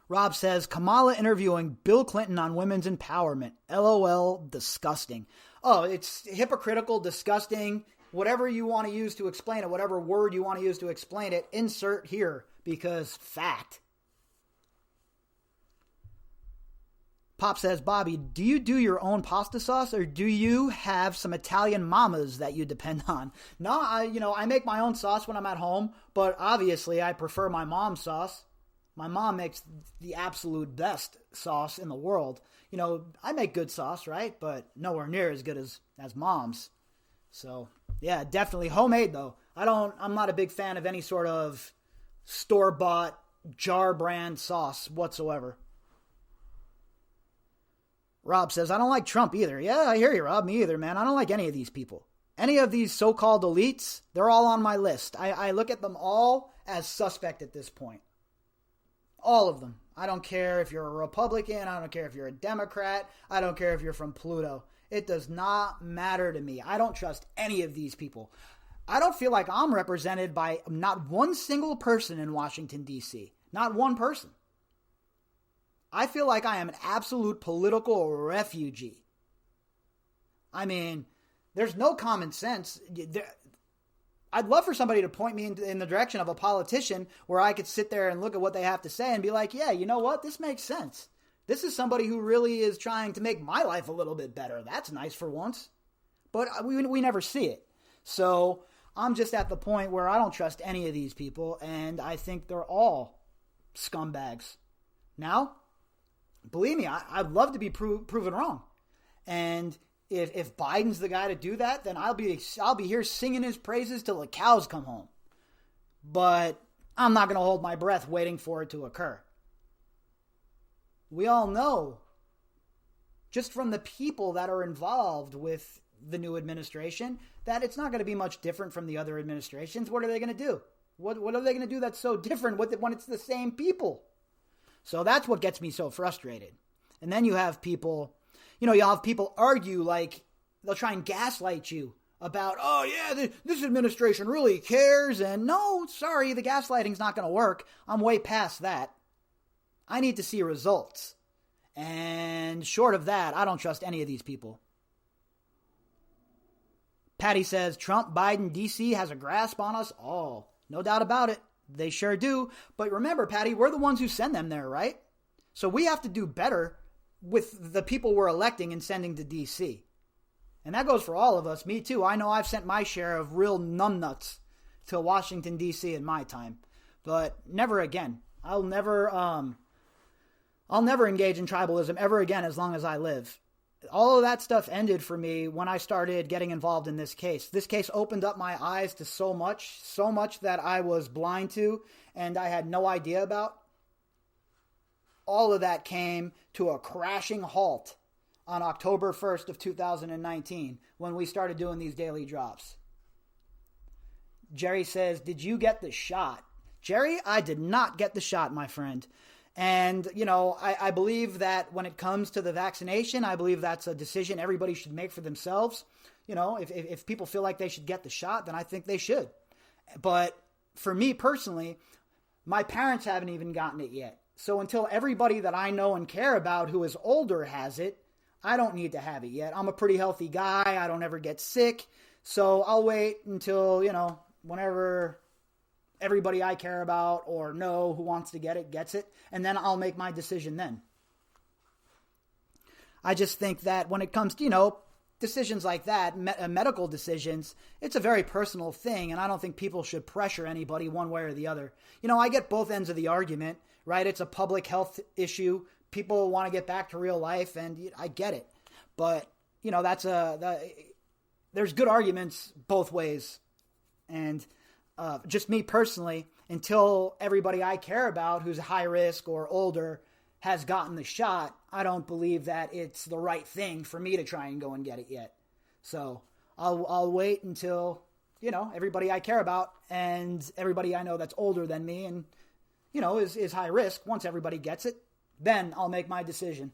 [SPEAKER 3] Rob says, Kamala interviewing Bill Clinton on women's empowerment. LOL, disgusting. Oh, it's hypocritical, disgusting. Whatever you want to use to explain it, whatever word you want to use to explain it, insert here, because fact. Pop says, Bobby, do you do your own pasta sauce, or do you have some Italian mamas that you depend on? No, I make my own sauce when I'm at home, but obviously I prefer my mom's sauce. My mom makes the absolute best sauce in the world. I make good sauce, right? But nowhere near as good as mom's. So, yeah, definitely homemade though. I'm not a big fan of any sort of store-bought jar brand sauce whatsoever. Rob says, I don't like Trump either. Yeah, I hear you, Rob. Me either, man. I don't like any of these people. Any of these so-called elites, they're all on my list. I look at them all as suspect at this point. All of them. I don't care if you're a Republican. I don't care if you're a Democrat. I don't care if you're from Pluto. It does not matter to me. I don't trust any of these people. I don't feel like I'm represented by not one single person in Washington, D.C. Not one person. I feel like I am an absolute political refugee. I mean, there's no common sense. I'd love for somebody to point me in the direction of a politician where I could sit there and look at what they have to say and be like, yeah, you know what? This makes sense. This is somebody who really is trying to make my life a little bit better. That's nice for once. But we never see it. So I'm just at the point where I don't trust any of these people, and I think they're all scumbags. Now, believe me, I'd love to be proven wrong. And if Biden's the guy to do that, then I'll be here singing his praises till the cows come home. But I'm not going to hold my breath waiting for it to occur. We all know, just from the people that are involved with the new administration, that it's not going to be much different from the other administrations. What are they going to do? What are they going to do that's so different when it's the same people? So that's what gets me so frustrated. And then you have people, you'll have people argue, like they'll try and gaslight you about, oh yeah, this administration really cares. And no, sorry, the gaslighting's not going to work. I'm way past that. I need to see results. And short of that, I don't trust any of these people. Patty says, Trump, Biden, DC has a grasp on us all. No doubt about it. They sure do. But remember, Patty, we're the ones who send them there, right? So we have to do better with the people we're electing and sending to D.C. And that goes for all of us. Me too. I know I've sent my share of real numbnuts to Washington, D.C. in my time. But never again. I'll never engage in tribalism ever again as long as I live. All of that stuff ended for me when I started getting involved in this case. This case opened up my eyes to so much that I was blind to and I had no idea about. All of that came to a crashing halt on October 1st of 2019 when we started doing these daily drops. Jerry says, did you get the shot? Jerry, I did not get the shot, my friend. And, I believe that when it comes to the vaccination, I believe that's a decision everybody should make for themselves. If people feel like they should get the shot, then I think they should. But for me personally, my parents haven't even gotten it yet. So until everybody that I know and care about who is older has it, I don't need to have it yet. I'm a pretty healthy guy. I don't ever get sick. So I'll wait until, whenever everybody I care about or know who wants to get it gets it, and then I'll make my decision then. I just think that when it comes to, decisions like that, medical decisions, it's a very personal thing, and I don't think people should pressure anybody one way or the other. I get both ends of the argument, right? It's a public health issue. People want to get back to real life, and I get it. But, there's good arguments both ways. And just me personally, until everybody I care about who's high risk or older has gotten the shot, I don't believe that it's the right thing for me to try and go and get it yet. So I'll wait until, everybody I care about and everybody I know that's older than me and, is high risk. Once everybody gets it, then I'll make my decision.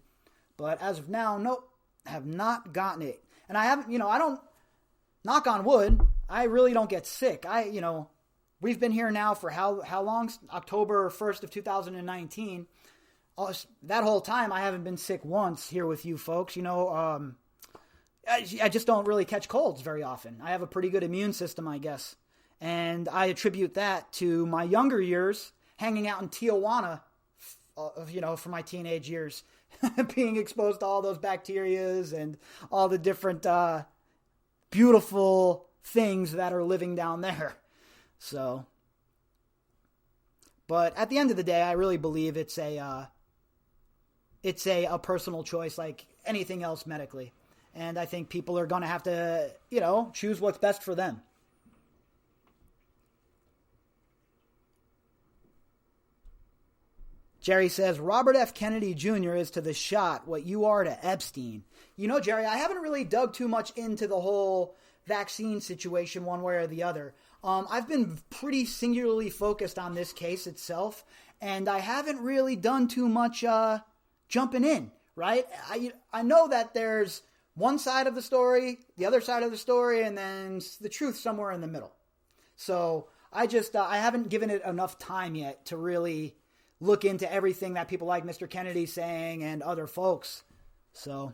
[SPEAKER 3] But as of now, nope, have not gotten it. And I haven't, I don't, knock on wood, I really don't get sick. We've been here now for how long? October 1st of 2019. that whole time I haven't been sick once here with you folks. I just don't really catch colds very often. I have a pretty good immune system, I guess. And I attribute that to my younger years hanging out in Tijuana, for my teenage years, being exposed to all those bacterias and all the different beautiful things that are living down there. So, but at the end of the day, I really believe it's a personal choice like anything else medically. And I think people are going to have to, choose what's best for them. Jerry says, Robert F. Kennedy Jr. is to the shot what you are to Epstein. Jerry, I haven't really dug too much into the whole vaccine situation one way or the other. I've been pretty singularly focused on this case itself, and I haven't really done too much jumping in, right? I know that there's one side of the story, the other side of the story, and then the truth somewhere in the middle. So I haven't given it enough time yet to really look into everything that people like Mr. Kennedy saying and other folks. So,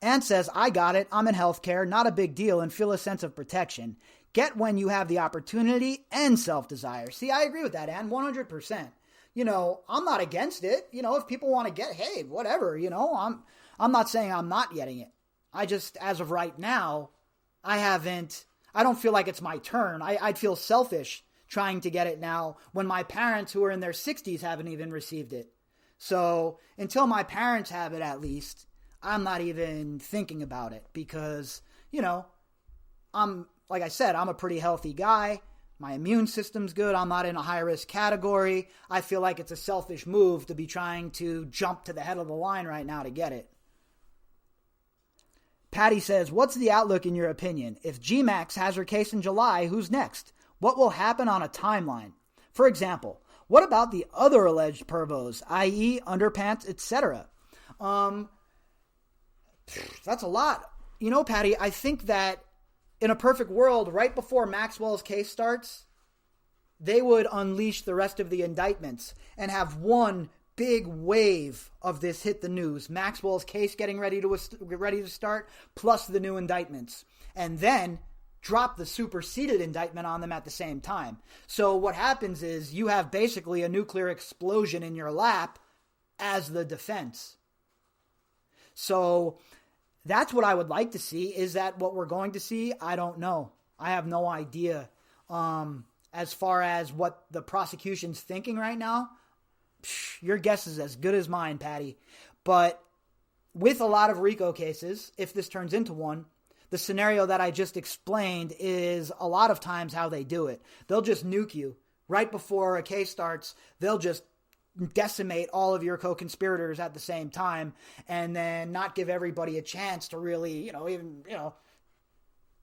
[SPEAKER 3] Ann says, I got it. I'm in healthcare. Not a big deal and feel a sense of protection. Get when you have the opportunity and self-desire. See, I agree with that, Ann, 100%. I'm not against it. If people want to get, hey, whatever, I'm not saying I'm not getting it. I just, as of right now, I don't feel like it's my turn. I'd feel selfish trying to get it now when my parents who are in their 60s haven't even received it. So until my parents have it, at least, I'm not even thinking about it because, like I said, I'm a pretty healthy guy. My immune system's good. I'm not in a high-risk category. I feel like it's a selfish move to be trying to jump to the head of the line right now to get it. Patty says, what's the outlook in your opinion? If GMAX has her case in July, who's next? What will happen on a timeline? For example, what about the other alleged pervos, i.e. underpants, etc.? That's a lot. Patty, I think that in a perfect world, right before Maxwell's case starts, they would unleash the rest of the indictments and have one big wave of this hit the news. Maxwell's case getting ready to start, plus the new indictments. And then drop the superseded indictment on them at the same time. So what happens is you have basically a nuclear explosion in your lap as the defense. So that's what I would like to see. Is that what we're going to see? I don't know. I have no idea. As far as what the prosecution's thinking right now, your guess is as good as mine, Patty. But with a lot of RICO cases, if this turns into one, the scenario that I just explained is a lot of times how they do it. They'll just nuke you. Right before a case starts, they'll just decimate all of your co-conspirators at the same time and then not give everybody a chance to really,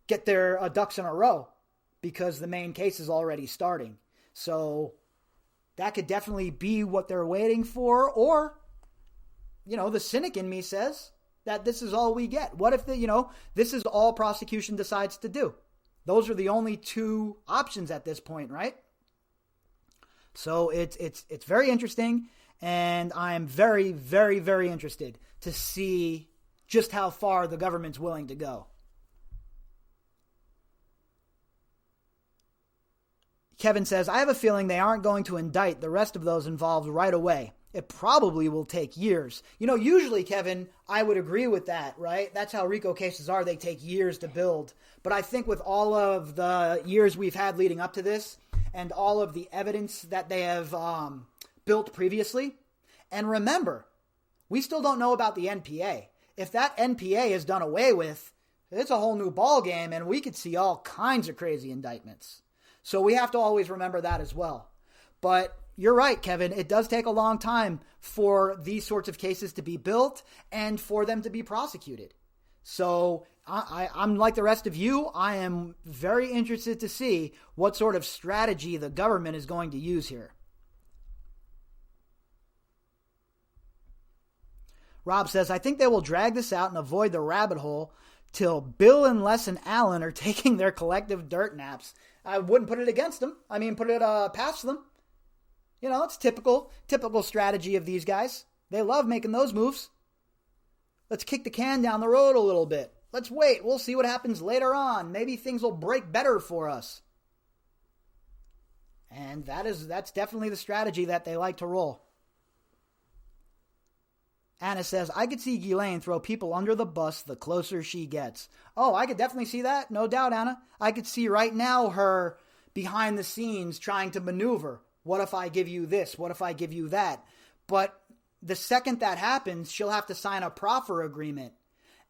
[SPEAKER 3] get their ducks in a row because the main case is already starting. So that could definitely be what they're waiting for. Or, the cynic in me says that this is all we get. What if this is all prosecution decides to do? Those are the only two options at this point, right? So it's very interesting, and I'm very, very, very interested to see just how far the government's willing to go. Kevin says, I have a feeling they aren't going to indict the rest of those involved right away. It probably will take years. Usually, Kevin, I would agree with that, right? That's how RICO cases are. They take years to build. But I think with all of the years we've had leading up to this and all of the evidence that they have built previously, and remember, we still don't know about the NPA. If that NPA is done away with, it's a whole new ball game, and we could see all kinds of crazy indictments. So we have to always remember that as well. But you're right, Kevin. It does take a long time for these sorts of cases to be built and for them to be prosecuted. So I'm like the rest of you. I am very interested to see what sort of strategy the government is going to use here. Rob says, I think they will drag this out and avoid the rabbit hole till Bill and Les and Allen are taking their collective dirt naps. I wouldn't put it against them. Put it past them. It's typical strategy of these guys. They love making those moves. Let's kick the can down the road a little bit. Let's wait. We'll see what happens later on. Maybe things will break better for us. And that's definitely the strategy that they like to roll. Anna says, I could see Ghislaine throw people under the bus the closer she gets. Oh, I could definitely see that. No doubt, Anna. I could see right now her behind the scenes trying to maneuver. What if I give you this? What if I give you that? But the second that happens, she'll have to sign a proffer agreement.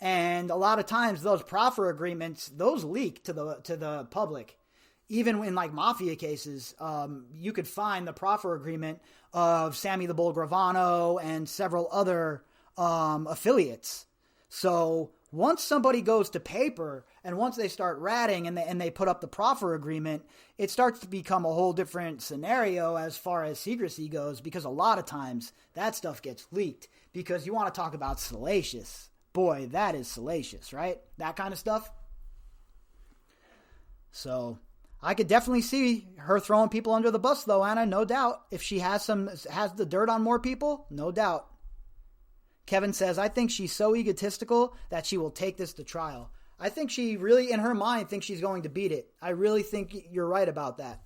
[SPEAKER 3] And a lot of times those proffer agreements, those leak to the public. Even in like mafia cases, you could find the proffer agreement of Sammy the Bull Gravano and several other affiliates. So once somebody goes to paper and once they start ratting and they put up the proffer agreement, it starts to become a whole different scenario as far as secrecy goes, because a lot of times that stuff gets leaked because you want to talk about salacious. Boy, that is salacious, right? That kind of stuff. So I could definitely see her throwing people under the bus, though, Anna, no doubt. If she has the dirt on more people, no doubt. Kevin says, I think she's so egotistical that she will take this to trial. I think she really, in her mind, thinks she's going to beat it. I really think you're right about that.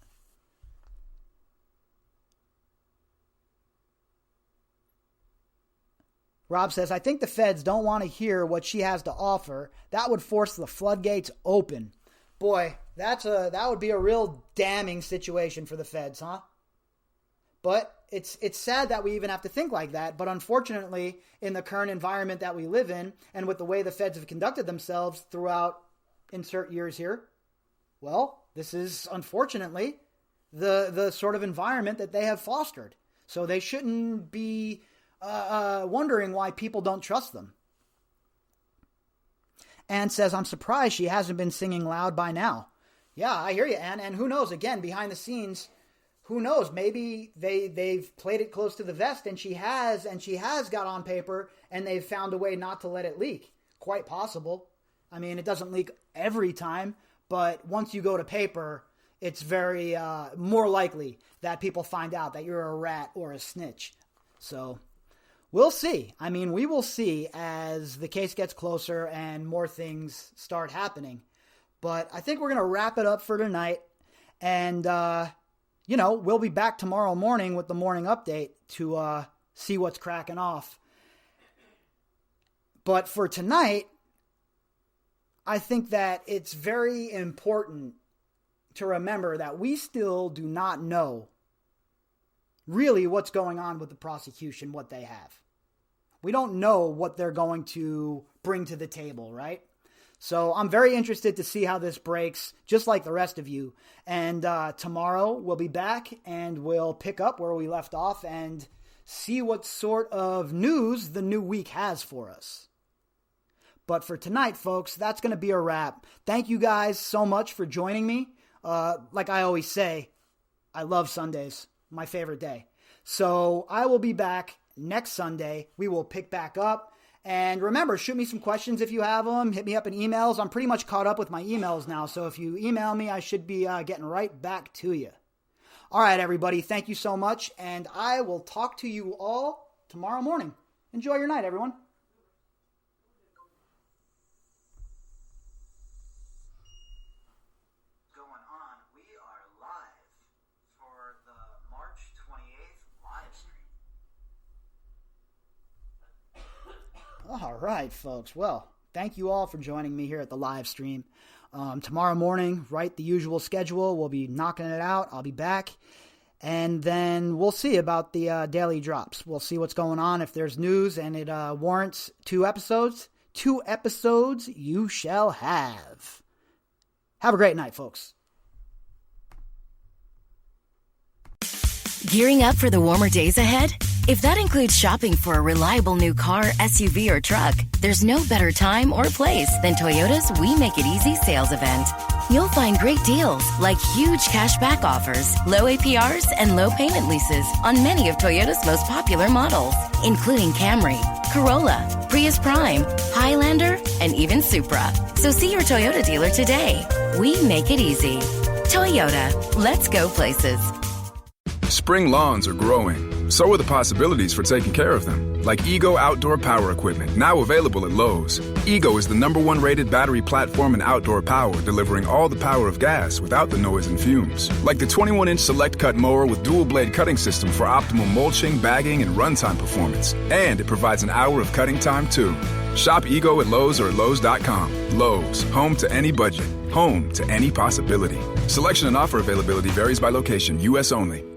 [SPEAKER 3] Rob says, I think the feds don't want to hear what she has to offer. That would force the floodgates open. Boy, that would be a real damning situation for the feds, huh? But it's sad that we even have to think like that. But unfortunately, in the current environment that we live in, and with the way the feds have conducted themselves throughout insert years here, well, this is unfortunately the sort of environment that they have fostered. So they shouldn't be wondering why people don't trust them. Ann says, I'm surprised she hasn't been singing loud by now. Yeah, I hear you, Ann. And who knows, again, behind the scenes, who knows? Maybe they've played it close to the vest and she has got on paper and they've found a way not to let it leak. Quite possible. I mean, it doesn't leak every time, but once you go to paper, it's very more likely that people find out that you're a rat or a snitch. So we'll see. I mean, we will see as the case gets closer and more things start happening. But I think we're going to wrap it up for tonight. And, we'll be back tomorrow morning with the morning update to see what's cracking off. But for tonight, I think that it's very important to remember that we still do not know really what's going on with the prosecution, what they have. We don't know what they're going to bring to the table, right? So I'm very interested to see how this breaks, just like the rest of you. And tomorrow we'll be back and we'll pick up where we left off and see what sort of news the new week has for us. But for tonight, folks, that's going to be a wrap. Thank you guys so much for joining me. Like I always say, I love Sundays, my favorite day. So I will be back next Sunday. We will pick back up. And remember, shoot me some questions if you have them. Hit me up in emails. I'm pretty much caught up with my emails now. So if you email me, I should be getting right back to you. All right, everybody. Thank you so much. And I will talk to you all tomorrow morning. Enjoy your night, everyone. All right, folks. Well, thank you all for joining me here at the live stream. Tomorrow morning, right, the usual schedule. We'll be knocking it out. I'll be back. And then we'll see about the daily drops. We'll see what's going on. If there's news and it warrants 2 episodes, 2 episodes you shall have. Have a great night, folks.
[SPEAKER 1] Gearing up for the warmer days ahead? If that includes shopping for a reliable new car, SUV, or truck, there's no better time or place than Toyota's We Make It Easy sales event. You'll find great deals like huge cash back offers, low APRs, and low payment leases on many of Toyota's most popular models, including Camry, Corolla, Prius Prime, Highlander, and even Supra. So see your Toyota dealer today. We make it easy. Toyota. Let's go places.
[SPEAKER 6] Spring lawns are growing. So are the possibilities for taking care of them. Like Ego Outdoor Power Equipment, now available at Lowe's. Ego is the #1 rated battery platform in outdoor power, delivering all the power of gas without the noise and fumes. Like the 21-inch Select Cut mower with dual blade cutting system for optimal mulching, bagging, and runtime performance. And it provides an hour of cutting time, too. Shop Ego at Lowe's or at Lowe's.com. Lowe's, home to any budget, home to any possibility. Selection and offer availability varies by location, U.S. only.